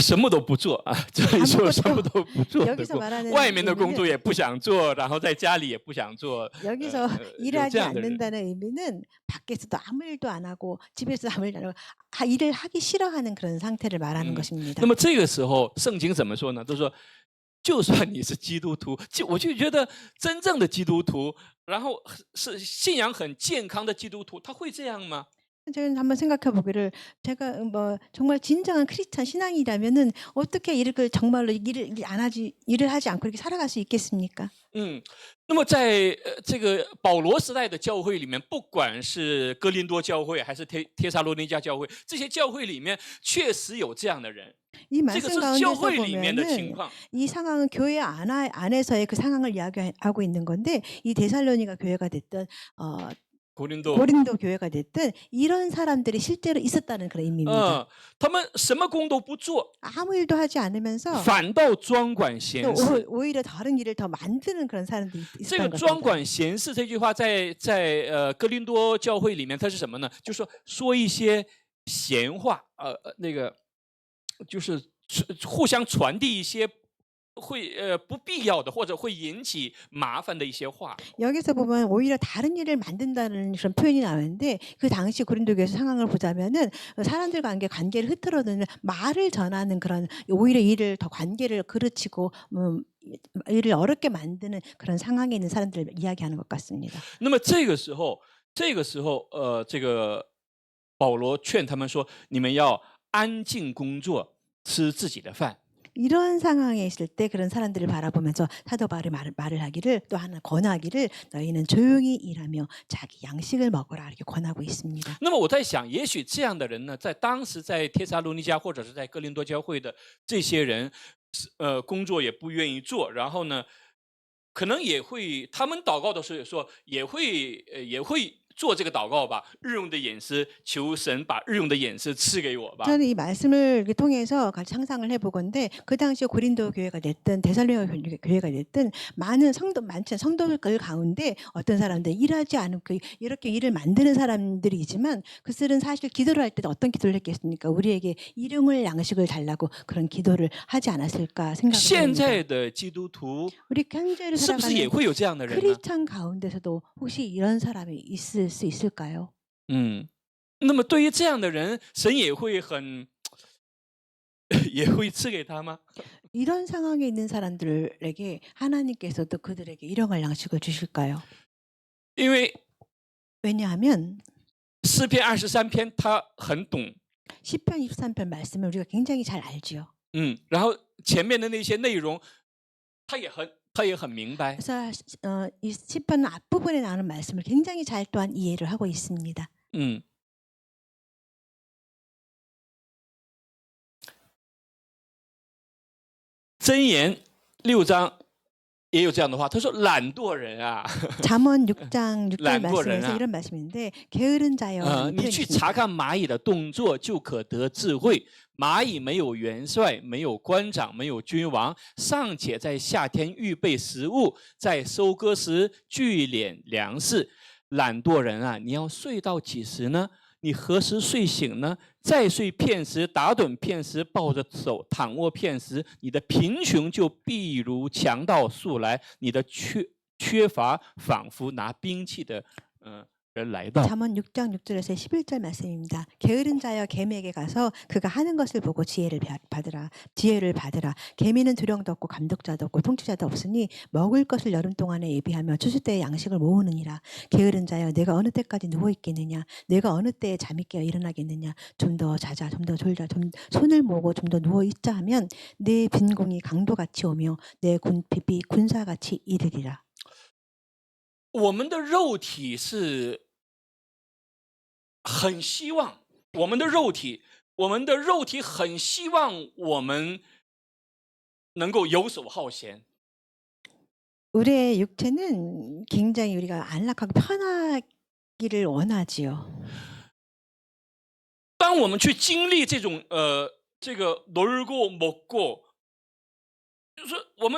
什么都不做啊，这里说什么都不做的 여기서 工， 말하는 外面的工作 의미는 也不想做，然后在家里也不想做。 여기서 有 일하지 这样的人， 않는다는 의미는 밖에서도 아무 일도 안 하고 집에서 아무 일도 안 하고 일을 하기 싫어하는 그런 상태를 말하는 것입니다. 那么这个时候圣经怎么说呢？都说，就算你是基督徒，我就觉得真正的基督徒，然后是信仰很健康的基督徒，他会这样吗？ 제가 한번 생각해 보기를 제가 뭐 정말 진정한 크리스찬 신앙이라면은 어떻게 이렇게 정말로 일을 하지 않고 이렇게 살아갈 수 있겠습니까? 那么在这个保罗时代的教会里面，不管是哥林多教会还是帖撒罗尼迦教会，这些教会里面确实有这样的人。 이 这个 말씀 是教 가운데서 会里面的情 보면은 况。 이 상황은 교회 안에서의 그 상황을 이야기하고 있는 건데 이 데살로니가 교회가 됐던 고린도 고린도 교회가 됐든 이런 사람들이 실제로 있었다는 그런 의미입니다. 他们什么工都不做， 아무 일도 하지 않으면서 反倒专管闲 또 事。 오히려 다른 일을 더 만드는 그런 사람들이 这个 있었던 专 것입니다. 管闲事这句话在哥林多教会里面，它是什么呢？就是说一些闲话，那个就是互相传递一些会不必要的或者会引起麻烦的一些话。 여기서 보면 오히려 다른 일을 만든다는 그런 표현이 나오는데 그 당시 고린도 교회 상황을 보자면은 사람들 관계를 흐트러드는 말을 전하는 그런 오히려 일을 더 관계를 그르치고 일을 어렵게 만드는 그런 상황에 있는 사람들을 이야기하는 것 같습니다. 那么这个时候，这个保罗劝他们说：“你们要安静工作，吃自己的饭。” 이런 상황에 있을 때 그런 사람들을 바라보면서 사도 바울이 말을 하기를 또 하나 권하기를 너희는 조용히 일하며 자기 양식을 먹어라 이렇게 권하고 있습니다. 那么我在想，也许这样的人呢，在当时在帖撒罗尼迦或者是在哥林多教会的这些人，工作也不愿意做，然后呢，可能也会他们祷告的时候也说，也会做这个祷告吧，日用的饮食，求神把日用的饮食赐给我吧。 저는 이 말씀을 통해서 같이 상상을 해보건데 그 당시에 고린도 교회가 됐든 데살로니가 교회가 됐든 많은 성도들 가운데 어떤 사람들 일하지 않고 이렇게 일을 만드는 사람들이지만 그들은 사실 기도를 할 때 어떤 기도를 했겠습니까? 우리에게 일용할 양식을 달라고 그런 기도를 하지 않았을까 생각을 现 합니다. 在的基督徒 우리 현재를 是不是也 살아가는 会有这样的人呢？ 크리스찬 가운데서도 혹시 이런 사람이 있을 수 있을까요? 那么对于这样的人，神也会也会赐给他吗？ 이런 상황에 있는 사람들에게 하나님께서도 그들에게 일용할 양식을 주실까요? 因为 왜냐하면 诗篇23篇他很懂， 시편 23편 말씀을 우리가 굉장히 잘 알지요. 然后前面的那些内容，他也很明白。 그래서 이 시편 앞부분에 나오는 말씀을 굉장히 잘 또한 이해를 하고 있습니다. 箴言6章也有这样的话，他说：“懒惰人啊， 잠언 6장 6절 란도어는 말씀에서 이런 말씀인데 게으른 자여 你去查看蚂蚁的动作，就可得智慧。蚂蚁没有元帅，没有官长，没有君王，尚且在夏天预备食物，在收割时聚敛粮食。懒惰人啊，你要睡到几时呢？你何时睡醒呢？再睡片时，打盹片时，抱着手躺卧片时，你的贫穷就必如强盗速来，你的缺乏仿佛拿兵器的人来到。 잠언 6장 6절에서 11절 말씀입니다. 게으른 자여 개미에게 가서 그가 하는 것을 보고 지혜를 받으라. 개미는 두령도 없고 감독자도 없고 통치자도 없으니 먹을 것을 여름 동안에 예비하며 추수 때에 양식을 모으느니라. 게으른 자여 내가 어느 때까지 누워 있겠느냐? 내가 어느 때에 잠이 깨어 일어나겠느냐? 좀 더 자자, 좀 더 졸자, 좀 손을 모으고 좀 더 누워 있자 하면 내 빈공이 강도같이 오며 내 군핍이 군사같이 이르리라. 我们的肉体是很希望，我们的肉体很希望我们能够游手好闲。 우리의 육체는 굉장히 우리가 안락하고 편하기를 원하지요. 当我们去经历这种这个놀고 먹고，就是我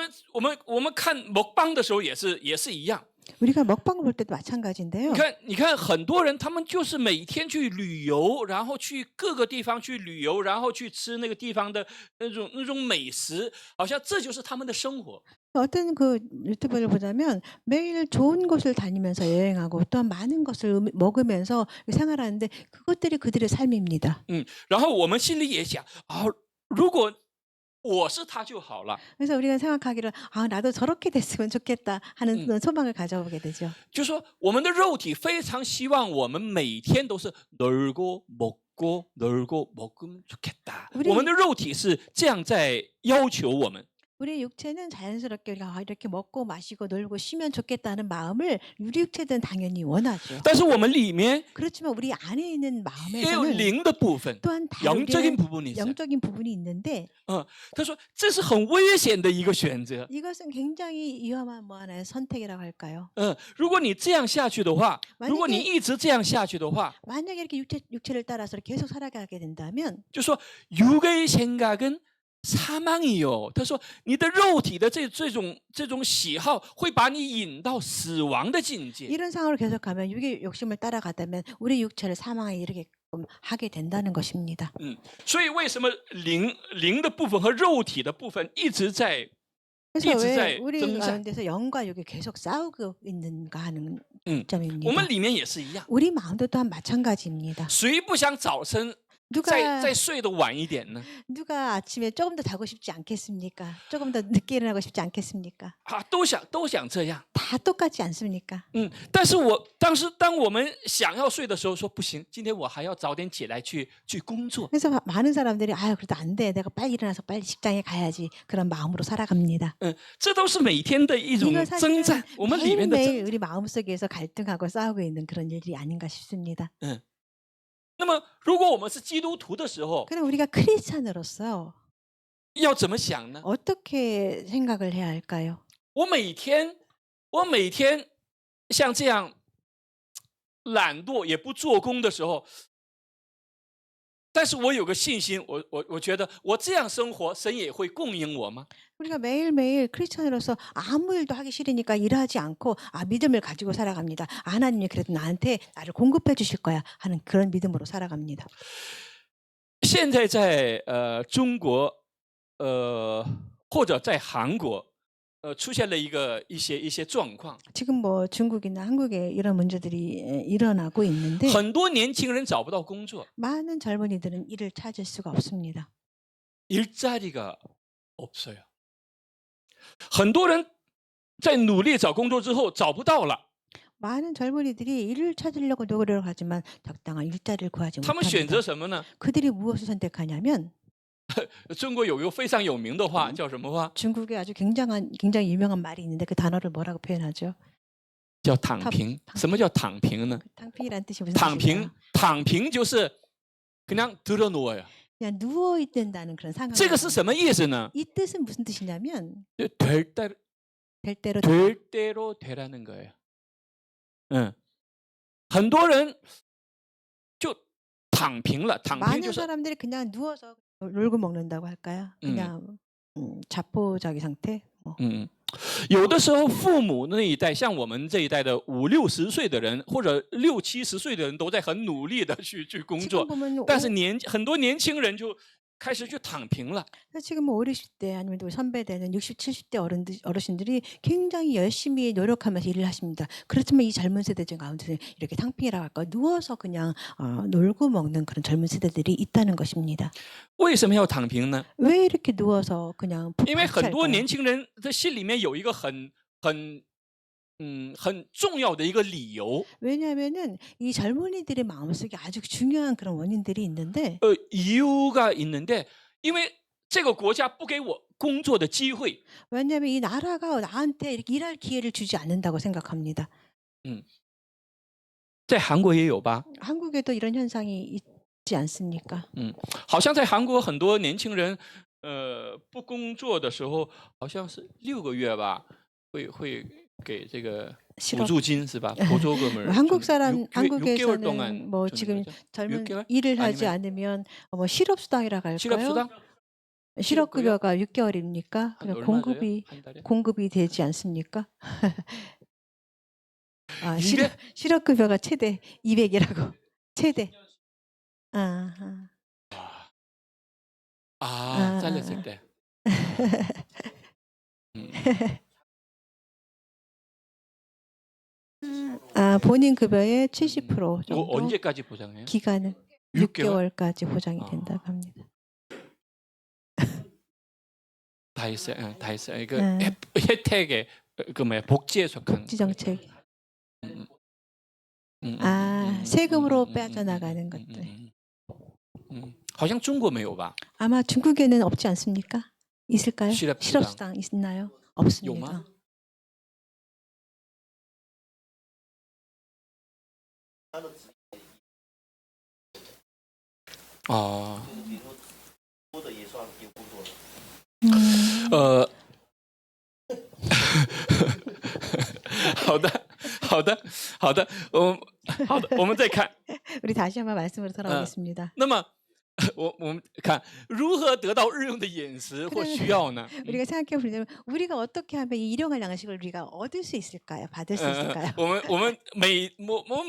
们看먹방的时候也是一样。 우리가 먹방 볼 때도 마찬가지인데요. 你看很多人他们就是每天去旅游，然后去各个地方去旅游，然后去吃那个地方的那种美食，好像这就是他们的生活。 어떤 그 유튜브를 보자면 매일 좋은 곳을 다니면서 여행하고 또 많은 것을 먹으면서 생활하는데 그것들이 그들의 삶입니다. 然后我们心里也想啊，如果 我是他就好了。 그래서 우리가 생각하기를 아 나도 저렇게 됐으면 좋겠다 하는 소망을 가져보게 되죠. 就说我们的肉体非常希望我们每天都是놀고 먹으면 좋겠다。 我们的肉体是这样在要求我们。 우리 육체는 자연스럽게 우리가 이렇게 먹고 마시고 놀고 쉬면 좋겠다는 마음을 우리 육체는 당연히 원하죠. 但是我们里面 그렇지만 우리 안에 있는 也有 마음에서는 灵的部分， 또한 영적인 다르게 부분이 있어요. 영적인 부분이 있는데 他说这是很危险的一个选择。 이것은 굉장히 위험한 뭐 하나의 선택이라고 할까요? 如果你这样下去的话， 만약에 如果你一直这样下去的话， 만약에 이렇게 육체를 따라서 계속 살아가게 된다면 就说 육의 생각은 사망이요. 他说你的肉体的这种喜好会把你引到死亡的境界。 이런 상황으로 계속하면 육의 욕심을 따라가다면 우리 육체를 사망에 이르게끔 하게 된다는 것입니다. 所以为什么灵的部分和肉体的部分一直在 그래서 一直 왜 在 우리 征战？ 가운데서 영과 육이 계속 싸우고 있는가 하는 我 점입니다. 们里面也是一样， 우리 마음도 또한 마찬가지입니다. 谁不想早晨 누가 再睡得晚一点呢？ 누가 아침에 조금 더 자고 싶지 않겠습니까? 조금 더 늦게 일어나고 싶지 않겠습니까? 都想这样。 다 똑같지 않습니까? 但是当我们想要睡的时候，说不行，今天我还要早点起来去工作。 그래서 많은 사람들이 아유 그래도 안 돼. 내가 빨리 일어나서 빨리 직장에 가야지. 그런 마음으로 살아갑니다. 这都是每天的一种 이거 征 사실은 战，我们里面的征 매일매일 우리 마음속에서 갈등하고 싸우고 있는 그런 일이 아닌가 싶습니다. 那么，如果我们是基督徒的时候， 그럼 우리가 크리스찬으로서 要怎么想呢？ 어떻게 생각을 해야 할까요? 我每天像这样懒惰也不做工的时候，但是我有个信心，我觉得我这样生活，神也会供应我吗？ 우리가 매일매일 크리스찬으로서 아무 일도 하기 싫으니까 일하지 않고 믿음을 가지고 살아갑니다. 하나님이 그래도 나한테 나를 공급해 주실 거야 하는 그런 믿음으로 살아갑니다. 现在在中国或者在韩国出现了一些状况， 지금 뭐 중국이나 한국에 이런 문제들이 일어나고 있는데 很多年轻人找不到工作， 많은 젊은이들은 일을 찾을 수가 없습니다. 일자리가 없어요. 很多人在努力找工作之后找不到了， 많은 젊은이들이 일을 찾으려고 노력을 하지만 적당한 일자리를 구하지 他们选 못합니다. 择什么呢？ 그들이 무엇을 선택하냐면 中国有一个非常有名的话，叫什么话？ 중국에 아주 굉장히 유명한 말이 있는데 그 단어를 뭐라고 표현하죠? 叫躺平。什么叫躺平呢？ 탕피란 뜻이 무슨 躺 뜻일까요? 平，躺平就是그냥 들어누워요。 그냥 누워 있는다는 그런 상황. 这个是什么意思呢？ 이 뜻은 무슨 뜻이냐면 될 될 대로 대로 되라는 거예요. 很多人就躺平了，躺平 많은 就是 사람들이 그냥 누워서 놀고 먹는다고 할까요? 그냥 자포자기 상태. 뭐. 有的时候父母那一代，像我们这一代的50、60岁的人，或者60、70岁的人，都在很努力的去工 지금 作， 보면 但是很多年轻人就开始去躺平了。 지금 뭐 50, 60대 아니면 또 선배되는 60, 70대 어르신들이 굉장히 열심히 노력하면서 일을 하십니다. 그렇지만 이 젊은 세대 중 가운데 이렇게 탕핑이라고 할까 누워서 그냥 놀고 먹는 그런 젊은 세대들이 있다는 것입니다. 为什么要躺平呢？ 왜 이렇게 누워서 그냥 因为很多 방치할까요? 年轻人的心里面有一个很重要的一个理由， 왜냐하면은 이 젊은이들의 마음속에 아주 중요한 그런 원인들이 있는데 이유가 있는데，因为这个国家不给我工作的机会， 왜냐하면 이 나라가 나한테 이렇게 일할 기회를 주지 않는다고 생각합니다. 在韩国也有吧？ 한국에도 이런 현상이 있지 않습니까? 好像在韩国很多年轻人，不工作的时候，好像是6个月吧，会给这个补助金是吧？보조금을 한국 사람 6개월 한국에서는 동안 뭐 주는 지금 거죠? 젊은 6개월? 일을 하지 아니면- 않으면 뭐 실업수당이라고 할까요? 실업수당? 실업급여가 6개월입니까? 한 얼마 공급이 줘요? 한 달에? 공급이 되지 않습니까? 아, 200? 실업급여가 최대 200이라고 최대. 잘렸을 때. 본인 급여의 70% 이거 정도 언제까지 보장해요? 기간은 6개월? 6개월까지 보장이 된다고 합니다. 다 있어요. 다 있어요. 이거 네. 혜택에 그 뭐야 복지에 속한 복지 정책. 음, 세금으로 빠져나가는 것들. 好像中国没有吧？ 아마 중국에는 없지 않습니까? 있을까요? 실업수당. 실업수당 있나요? 없습니다. 요마? 아, 呃，好的，好的，好的，好的，我们再看。 우리 다시 한번 말씀으로 돌아오겠습니다. 那么，我们看如何得到日用的饮食或需要呢？ 우리가 생각해 보자면 우리가 어떻게 하면 이 일용할 양식을 우리가 얻을 수 있을까요? 받을 수 있을까요? 我们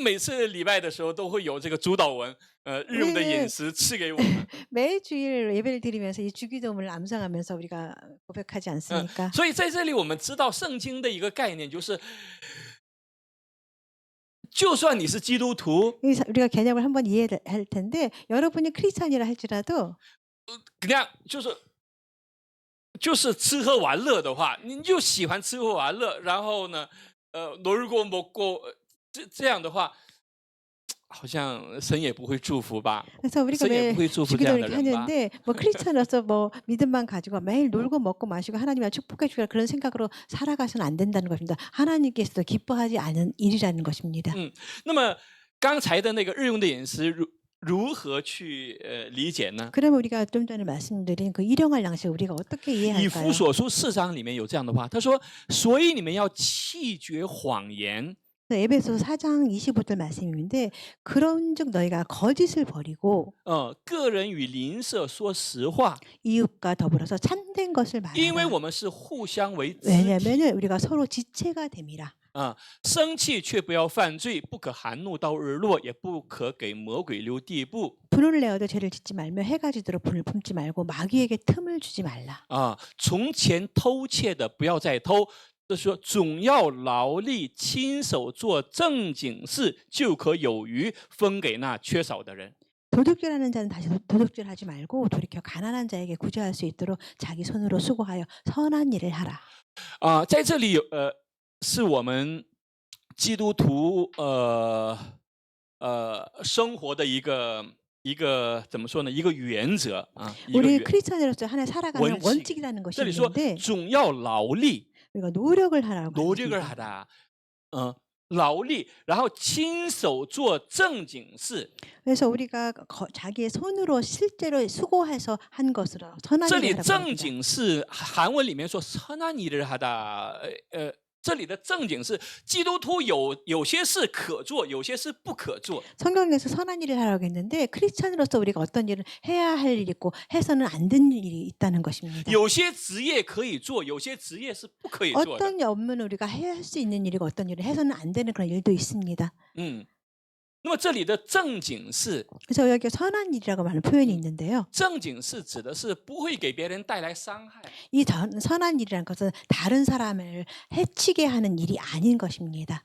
每次礼拜的时候都会有这个主导文，日用的饮食赐给我们。 매일 주일 예배를 드리면서 이 주기도문을 암송하면서 우리가 고백하지 않습니까? 所以在这里我们知道圣经的一个概念就是，就算你是基督徒， 우리가 개념을 한번 이해할 텐데 여러분이 크리스찬이라 할지라도 그냥就是吃喝玩乐的话，你就喜欢吃喝玩乐，然后呢，놀고 먹고这样的话，好像神也不会祝福吧？ 그래서 우리가 神也 왜 不会祝福这样 주기도를 的人吧？ 하는데 뭐 크리스찬으로서 뭐 믿음만 가지고 매일 놀고 먹고 마시고 하나님을 축복해 주라 그런 생각으로 살아가서는 안 된다는 것입니다. 하나님께서도 기뻐하지 않은 일이라는 것입니다. 那么刚才的那个日用的饮食如何去理解呢？ 그러면 우리가 좀 전에 말씀드린 그 일용할 양식 우리가 어떻게 以 이해할까요? 弗所书4章里面有这样的话，他说：“所以你们要弃绝谎言， 에베소 4장 25절 말씀인데 그런즉 너희가 거짓을 버리고 个人与邻舍说实话， 이웃과 더불어서 참된 것을 因为 말하라. 我们是互相为肢体。 왜냐하면 우리가 서로 지체가 됨이라. 生气却不要犯罪，不可含怒到日落，也不可给魔鬼留地步。 분을 내어도 죄를 짓지 말며 해가 지도록 분을 품지 말고 마귀에게 틈을 주지 말라. 从前偷窃的不要再偷。” 就是说，总要劳力，亲手做正经事，就可有余分给那缺少的人。 도둑질하는 자는 다시 도둑질하지 말고 돌이켜 가난한 자에게 구제할 수 있도록 자기 손으로 수고하여 선한 일을 하라. 在这里是我们基督徒生活的一个怎么说呢？一个原则啊，一个 우리 原 크리스찬으로서 하나 살아가는 원칙. 원칙이라는 것이 这里说 있는데 总要劳力， 우리가 노력을 하라고 노력을 말합니다. 하라. 劳力，然后亲手做正经事。 그래서 우리가 자기의 손으로 실제로 수고해서 한 것으로 선한 这里 일을 하라고 正 합니다. 经事韩文里面说선한 일을 하다，这里的正经事，基督徒有些事可做，有些事不可做。 성경에서 선한 일을 하라고 했는데 크리스찬으로서 우리가 어떤 일을 해야 할 일이 있고 해서는 안 되는 일이 있다는 것입니다. 有些职业可以做，有些职业是不可以做的。 어떤 업무는 우리가 해야 할 수 있는 일이고 어떤 일을 해서는 안 되는 그런 일도 있습니다. 那么这里的正经事， 그래서 여기 선한 일이라고 하는 표현이 있는데요. 正经事指的是不会给别人带来伤害。 이 선한 일이라는 것은 다른 사람을 해치게 하는 일이 아닌 것입니다.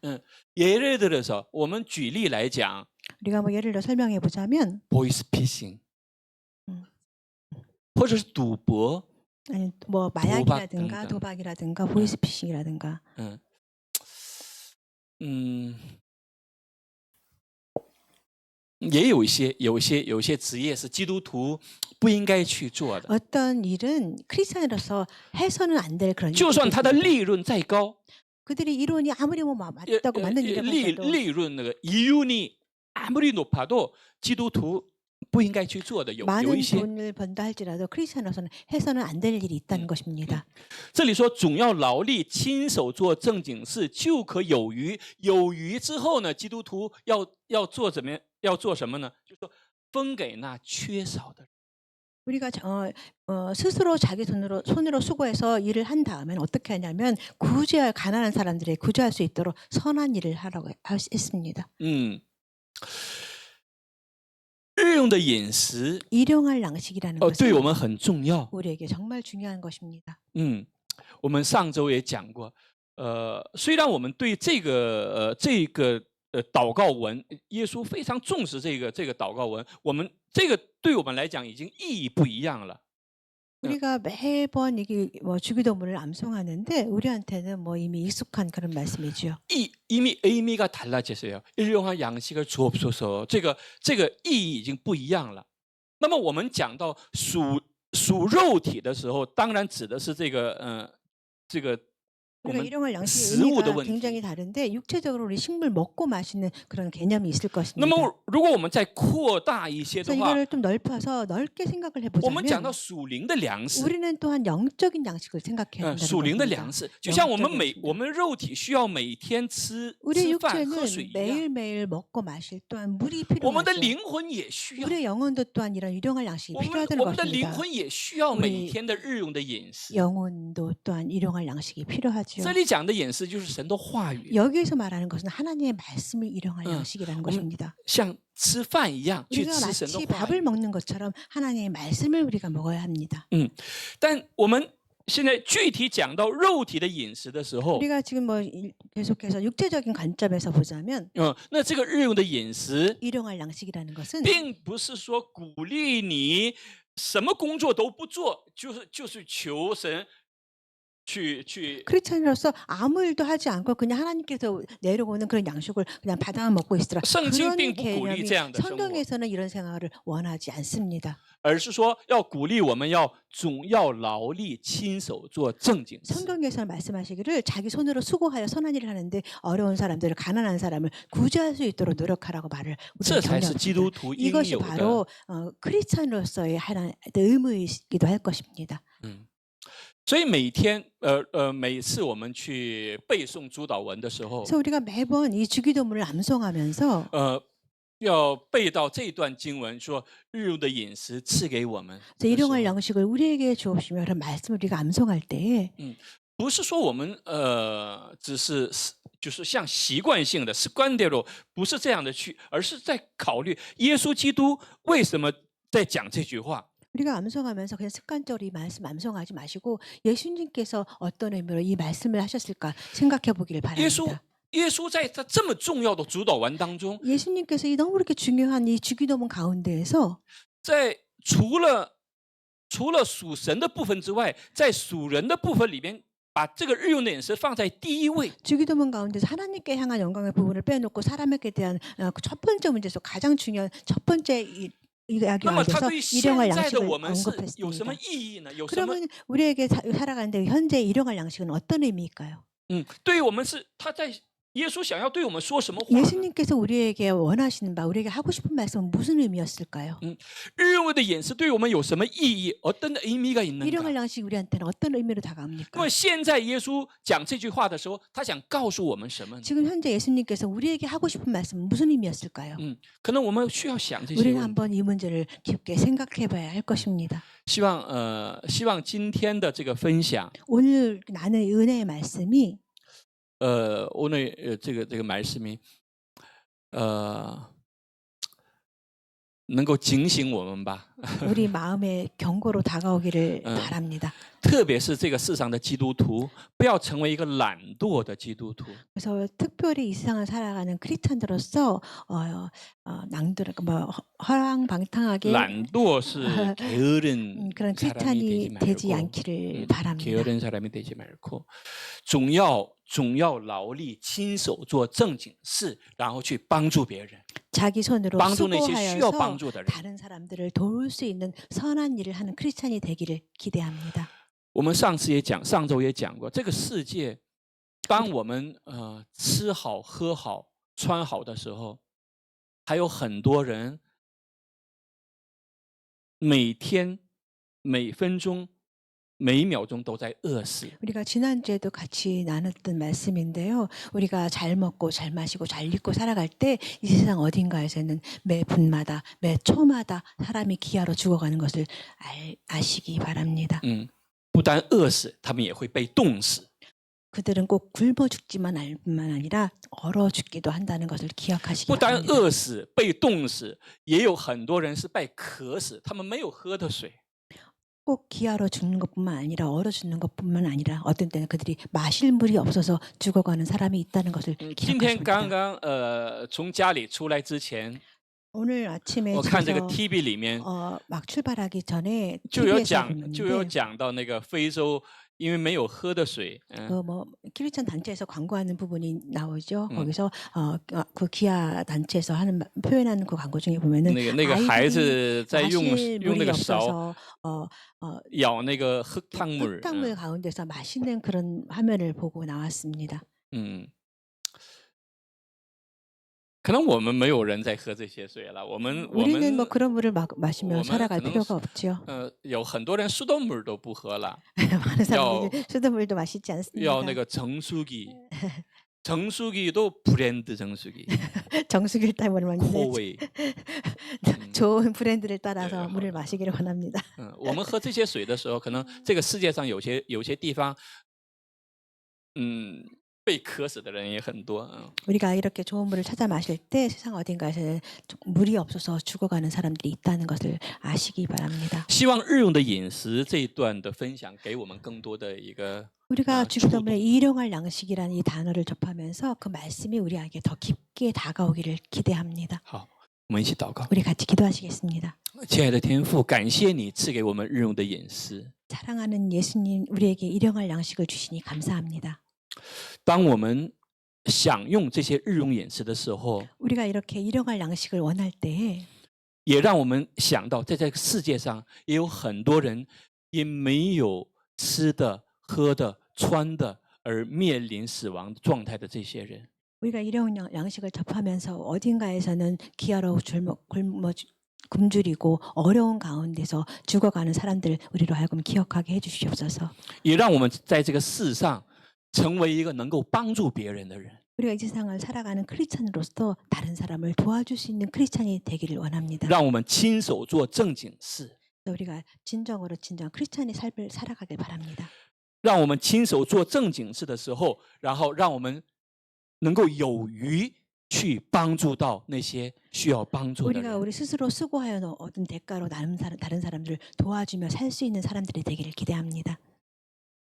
예를 들어서我们举例来讲 우리가 뭐 예를 들어 설명해 보자면 보이스피싱， 或者是赌博， 아니 뭐 마약이라든가 도박이라든가 보이스피싱이라든가 也有一些职业是基督徒不应该去做的。 어떤 일은 크리스찬으로서 해서는 안 될 그런 就算 일이 它的 있습니다. 利润再高， 그들이 이론이 아무리 뭐 맞다고 맞는 일이라고 해도 利润那个이윤이 아무리 높아도基督徒不应该去做的有一 많은 些。 돈을 번다 할지라도 크리스찬으로서는 해서는 안 될 일이 있다는 것입니다. 这里说总要劳力，亲手做正经事，就可有余。有余之后呢，基督徒要做怎么样？要做什么呢？就是说分给那缺少的人。 우리가 스스로 자기 손으로 수고해서 일을 한 다음엔 어떻게 하냐면 구제할 가난한 사람들에게 구제할 수 있도록 선한 일을 하라고 했습니다. 日用的饮食 일용할 양식이라는 对我 것은 们很重要。 우리에게 정말 중요한 것입니다. 我们上周也讲过，虽然我们对这个祷告文，耶稣非常重视这个祷告文，我们这个对我们来讲已经意义不一样了。 우리가 매번 이게 뭐 주기도문을 암송하는데 우리한테는 뭐 이미 익숙한 그런 말씀이죠. 이미 의미가 달라졌어요. 일용할 양식을 주옵소서. 这个意义已经不一样了。那么我们讲到属属肉体的时候，当然指的是这个我 우리가 们 일용할 양식의 食物的 의미가 问题。 굉장히 다른데 육체적으로 우리 식물 먹고 마시는 그런 개념이 있을 那 것입니다. 么如果我们再扩大一些 그래서 的话， 이거를 좀 넓혀서 넓게 생각을 我们讲到 해보자면 属灵的粮食， 우리는 또한 영적인 양식을 생각해야 된다는 属灵的 것입니다. 粮食，就像我们 영적인 양식입니다. 我们肉体需要每天吃 우리 饭喝水 육체는 一样， 매일매일 먹고 마실 또한 물이 我们的 필요하죠. 灵魂也需要， 우리의 영혼도 또한 이런 일용할 양식이 我们 필요하다는 我们的灵 것입니다. 魂也需要每 우리 天的日用的饮食。 영혼도 또한 일용할 양식이 필요하죠. 这里讲的饮食就是神的话语， 여기에서 말하는 것은 하나님의 말씀을 일용할 응. 양식이라는 어머, 것입니다. 像吃饭一样去 우리가 吃神的 마치 话 밥을 语。 먹는 것처럼 하나님의 말씀을 우리가 먹어야 합니다. 但我们现在具体讲到肉体的饮食的时候， 우리가 지금 뭐 계속해서 육체적인 관점에서 보자면 那这个日用的饮食， 일용할 양식이라는 것은 并不是说鼓励你什么工作都不做，就是求神去 크리스찬으로서 아무 일도 하지 않고 그냥 하나님께서 내려오는 그런 양식을 그냥 받아 먹고 있으라. 圣经 그런 并不鼓励 개념이 这样的生活， 성경에서는 이런 생활을 원하지 않습니다. 而是说要鼓励我们要总要劳力，亲手做正经事。 성경에서 말씀하시기를 자기 손으로 수고하여 선한 일을 하는데 어려운 사람들을 가난한 사람을 구제할 수 있도록 노력하라고 말을 这 우리는 才是基督 격려합니다. 徒应 이것이 有的。 바로 크리스찬으로서의 하나의 의무이기도 할 것입니다. 所以每天每次我们去背诵主祷文的时候， 그래서 우리가 매번 이 주기도문을 암송하면서 要背到这段经文说日用的饮食赐给我们的时候。 일용할 양식을 우리에게 주옵시며 그런 말씀을 우리가 암송할 때에 不是说我们只是就是像习惯性的습관대로不是这样的去，而是在考虑耶稣基督为什么在讲这句话。 우리가 암송하면서 그냥 습관적으로 이 말씀 암송하지 마시고 예수님께서 어떤 의미로 이 말씀을 하셨을까 생각해 보기를 耶稣 바랍니다. 耶稣在他这么重要的主祷文当中， 예수님께서 이 너무 이렇게 중요한 이 주기도문 가운데에서 在除了属神的部分之外，在属人的部分里面，把这个日用的饮食放在第一位。 주기도문 가운데서 하나님께 향한 영광의 부분을 빼놓고 사람에게 대한 첫 번째 문제에서 가장 중요한 첫 번째 이야기가 那么他 돼서 对现 일용할 在的 양식을 我们是有什么 언급했습니다. 意义呢？有什么？ 그러면 우리에게 살아가는데 현재 일용할 양식은 어떤 의미일까요? 对于我们是他在耶稣想要对我们说什么话呢？ 예수님께서 우리에게 원하시는 바, 우리에게 하고 싶은 말씀은 무슨 의미였을까요? 日用的饮食对我们有什么意义？어떤 의미가 있는가？ 일용할 양식 우리한테는 어떤 의미로 那 다가옵니까? 么现在耶稣讲这句话的时候，他想告诉我们什么呢？ 지금 현재 예수님께서 우리에게 하고 싶은 말씀은 무슨 의미였을까요? 可能我们需要想这些 우리는 问题。 한번 이 문제를 깊게 생각해봐야 할 것입니다. 希望今天的这个分享， 오늘 나는 은혜의 말씀이 오늘这个말씀이能够警醒我们吧。 우리 마음의 경고로 다가오기를 응. 바랍니다. 特别是这个世上的基督徒，不要成为一个懒惰的基督徒。 그래서 특별히 이 세상을 살아가는 크리스찬으로서 낭들 뭐 허랑방탕하게 懒惰是게으른 그런 사람이 크리스찬이 되지 되지 말고, 않기를 바랍니다. 게으른 사람이 되지 말고, 总要劳力，亲手做正经事，然后去帮助别人， 자기 손으로 帮助那些需要 수고하여서 帮助的人。 다른 사람들을 도울 수 있는 선한 일을 하는 크리스찬이 되기를 기대합니다. 我们上周也讲过，这个世界，当我们吃好、喝好、穿好的时候，还有很多人每天、每分钟、每秒钟都在饿死。 우리가 지난주에도 같이 나눴던 말씀인데요. 우리가 잘 먹고 잘 마시고 잘 입고 살아갈 때 이 세상 어딘가에서는 매 분마다 매 초마다 사람이 기아로 죽어가는 것을 아시기 바랍니다. 不但饿死，他们也会被冻死。 그들은 꼭 굶어 죽지만 뿐만 아니라 얼어 죽기도 한다는 것을 기억하시기 不但 바랍니다. 饿死、被冻死，也有很多人是被渴死，他们没有喝的水。 꼭 기아로 죽는 것뿐만 아니라 얼어 죽는 것뿐만 아니라 어떤 때는 그들이 마실 물이 없어서 죽어가는 사람이 있다는 것을 今天刚 기억하십니다. 刚从家里出来之前， 오늘 아침에 我看这个 집에서 TV 里面 막 출발하기 전에 就有 TV에서 讲 보는데 讲到那个非洲因为没有喝的水， 뭐 크리스천 단체에서 광고하는 부분이 나오죠. 음. 거기서 그 기아 단체에서 하는 표현하는 그 광고 중에 보면은 那个孩 아이들이 子在用 마실 那 물이 个勺 없어서 舀那个 흙탕물， 흙탕물 가운데서 마시는 그런 화면을 보고 나왔습니다. 可能我们没有人在喝这些水了，我们 우리는 뭐 그런 물을 마시며 我们 살아갈 可能 필요가 없죠. 有很多人 수돗물都不喝了， 많은 사람들이 수돗물도 마시지 않습니다. 要那个정수기， 정수기도 브랜드 정수기， 정수기를 따르면 완전히 호웨이。 좋은 브랜드를 따라서 네, 물을 마시기를 원합니다. 我们喝这些水的时候，可能这个世界上有些地方，被渴死的人也很多。 우리가 이렇게 좋은 물을 찾아 마실 때 세상 어딘가에서 물이 없어서 죽어가는 사람들이 있다는 것을 아시기 바랍니다. 希望日用的饮食这一段的分享给我们更多的一个 우리가 주기도문에 주도. 일용할 양식이라는 이 단어를 접하면서 그 말씀이 우리에게 더 깊게 다가오기를 기대합니다. 好，我们一起祷告。 우리 같이 기도하시겠습니다. 亲爱的天父，感谢你赐给我们日用的饮食。 사랑하는 예수님, 우리에게 일용할 양식을 주시니 감사합니다. 当我们享用这些日用饮食的时候， 우리가 이렇게 일용할 양식을 원할 때에 也让我们想到，在这个世界上也有很多人因没有吃的、喝的、穿的而面临死亡状态的这些人。 우리가 일용 양식을 접하면서 어딘가에서는 기아로 굶주리고 어려운 가운데서 죽어가는 사람들 우리로 하여금 기억하게 해주시옵소서. 也让我们在这个世上成为一个能够帮助别人的人。 우리가 이 세상을 살아가는 크리스찬으로서 다른 사람을 도와줄 수 있는 크리스찬이 되기를 원합니다. 让我们亲手做正经事， 우리가 진정으로 진정 크리스찬의 삶을 살아가길 바랍니다. 让我们亲手做正经事的时候，然后让我们能够有余去帮助到那些需要帮助的 우리가 人。 우리 스스로 수고하여 얻은 대가로 다른 사람들을 도와주며 살 수 있는 사람들이 되기를 기대합니다.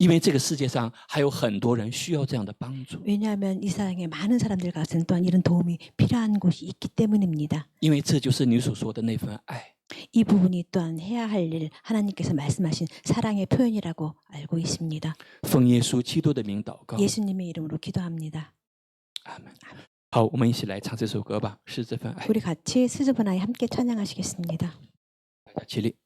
因为这个世界上还有很多人需要这样的帮助， 왜냐하면 이 세상에 많은 사람들 같은 또한 이런 도움이 필요한 곳이 있기 때문입니다. 因为这就是你所说的那份爱。 이 부분이 또한 해야 할 일 하나님께서 말씀하신 사랑의 표현이라고 알고 있습니다. 奉耶稣基督的名祷告， 예수님의 이름으로 기도합니다. 阿门。好，我们一起来唱这首歌吧，是这份爱。 우리 같이 스즈분하에 함께 찬양하시겠습니다. 大家起立。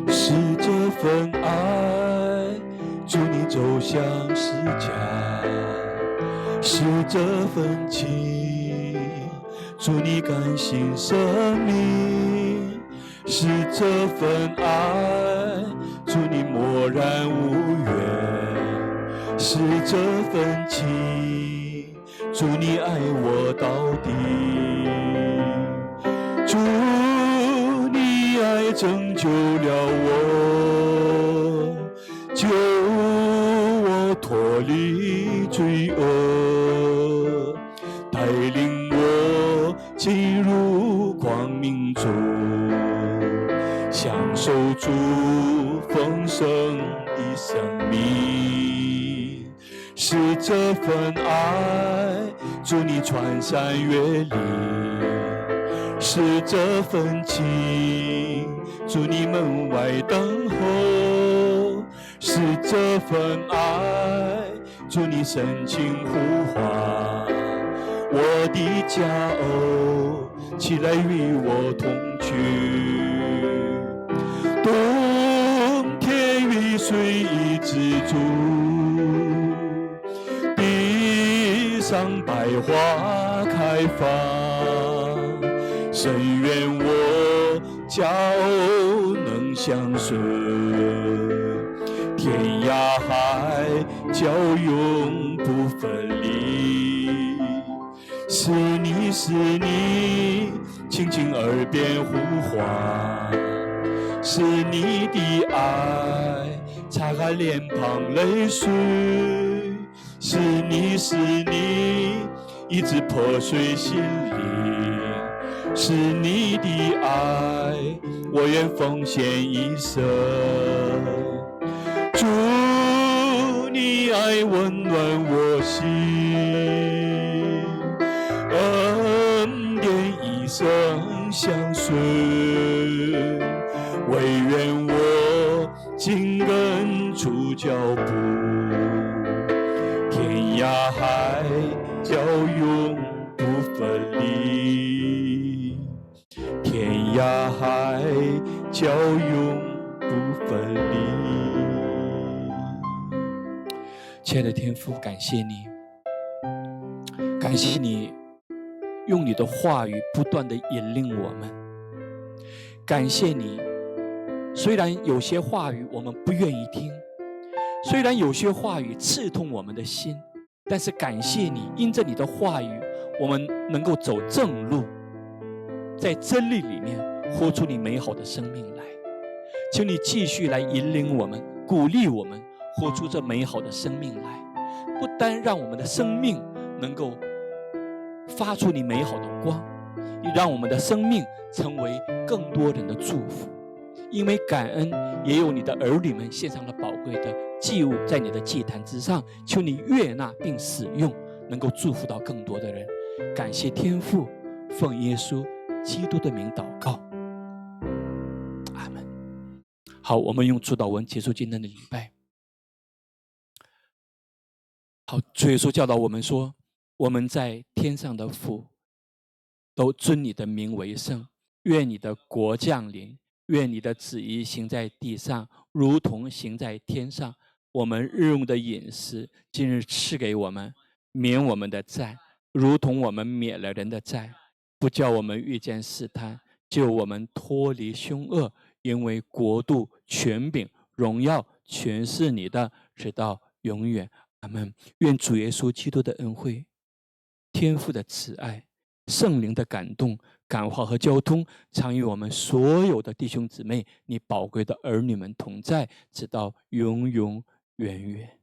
是这份爱，助你走向世家；是这份情，助你甘心生命；是这份爱，助你默然无怨；是这份情，祝你爱我到底。祝你爱拯救了我，救我脱离罪恶，带领我进入光明中，享受主丰盛的生命。是这份爱，祝你穿山越岭；是这份情，祝你门外等候；是这份爱，祝你深情呼唤。我的佳偶，起来与我同去。冬天雨水已止住，地上百花开放，深愿我骄傲能相顺，天涯海角永不分离。是你，是你，轻轻耳边呼唤，是你的爱擦干脸庞泪水。是你，是你，医治破碎心灵。是你的爱，我愿奉献一生。主，你爱温暖我心，恩典一生相随，唯愿我紧跟主脚步，天涯海角永不分离，天涯海角永不分离。亲爱的天父，感谢你，感谢你用你的话语不断的引领我们，感谢你。虽然有些话语我们不愿意听，虽然有些话语刺痛我们的心，但是感谢你，因着你的话语，我们能够走正路，在真理里面活出你美好的生命来。请你继续来引领我们，鼓励我们活出这美好的生命来，不单让我们的生命能够发出你美好的光，也让我们的生命成为更多人的祝福。因为感恩，也有你的儿女们献上了宝贵的祭物在你的祭坛之上，求你悦纳并使用，能够祝福到更多的人。感谢天父，奉耶稣基督的名祷告，阿们。好，我们用主祷文结束今天的礼拜。好，主耶稣教导我们说，我们在天上的父，都尊你的名为圣，愿你的国降临，愿你的旨意行在地上，如同行在天上。我们日用的饮食，今日赐给我们，免我们的债，如同我们免了人的债，不叫我们遇见试探，救我们脱离凶恶。因为国度、权柄、荣耀，全是你的，直到永远。阿们。愿主耶稣基督的恩惠、天父的慈爱、圣灵的感动、感化和交通，常与我们所有的弟兄姊妹、你宝贵的儿女们同在，直到永永远远。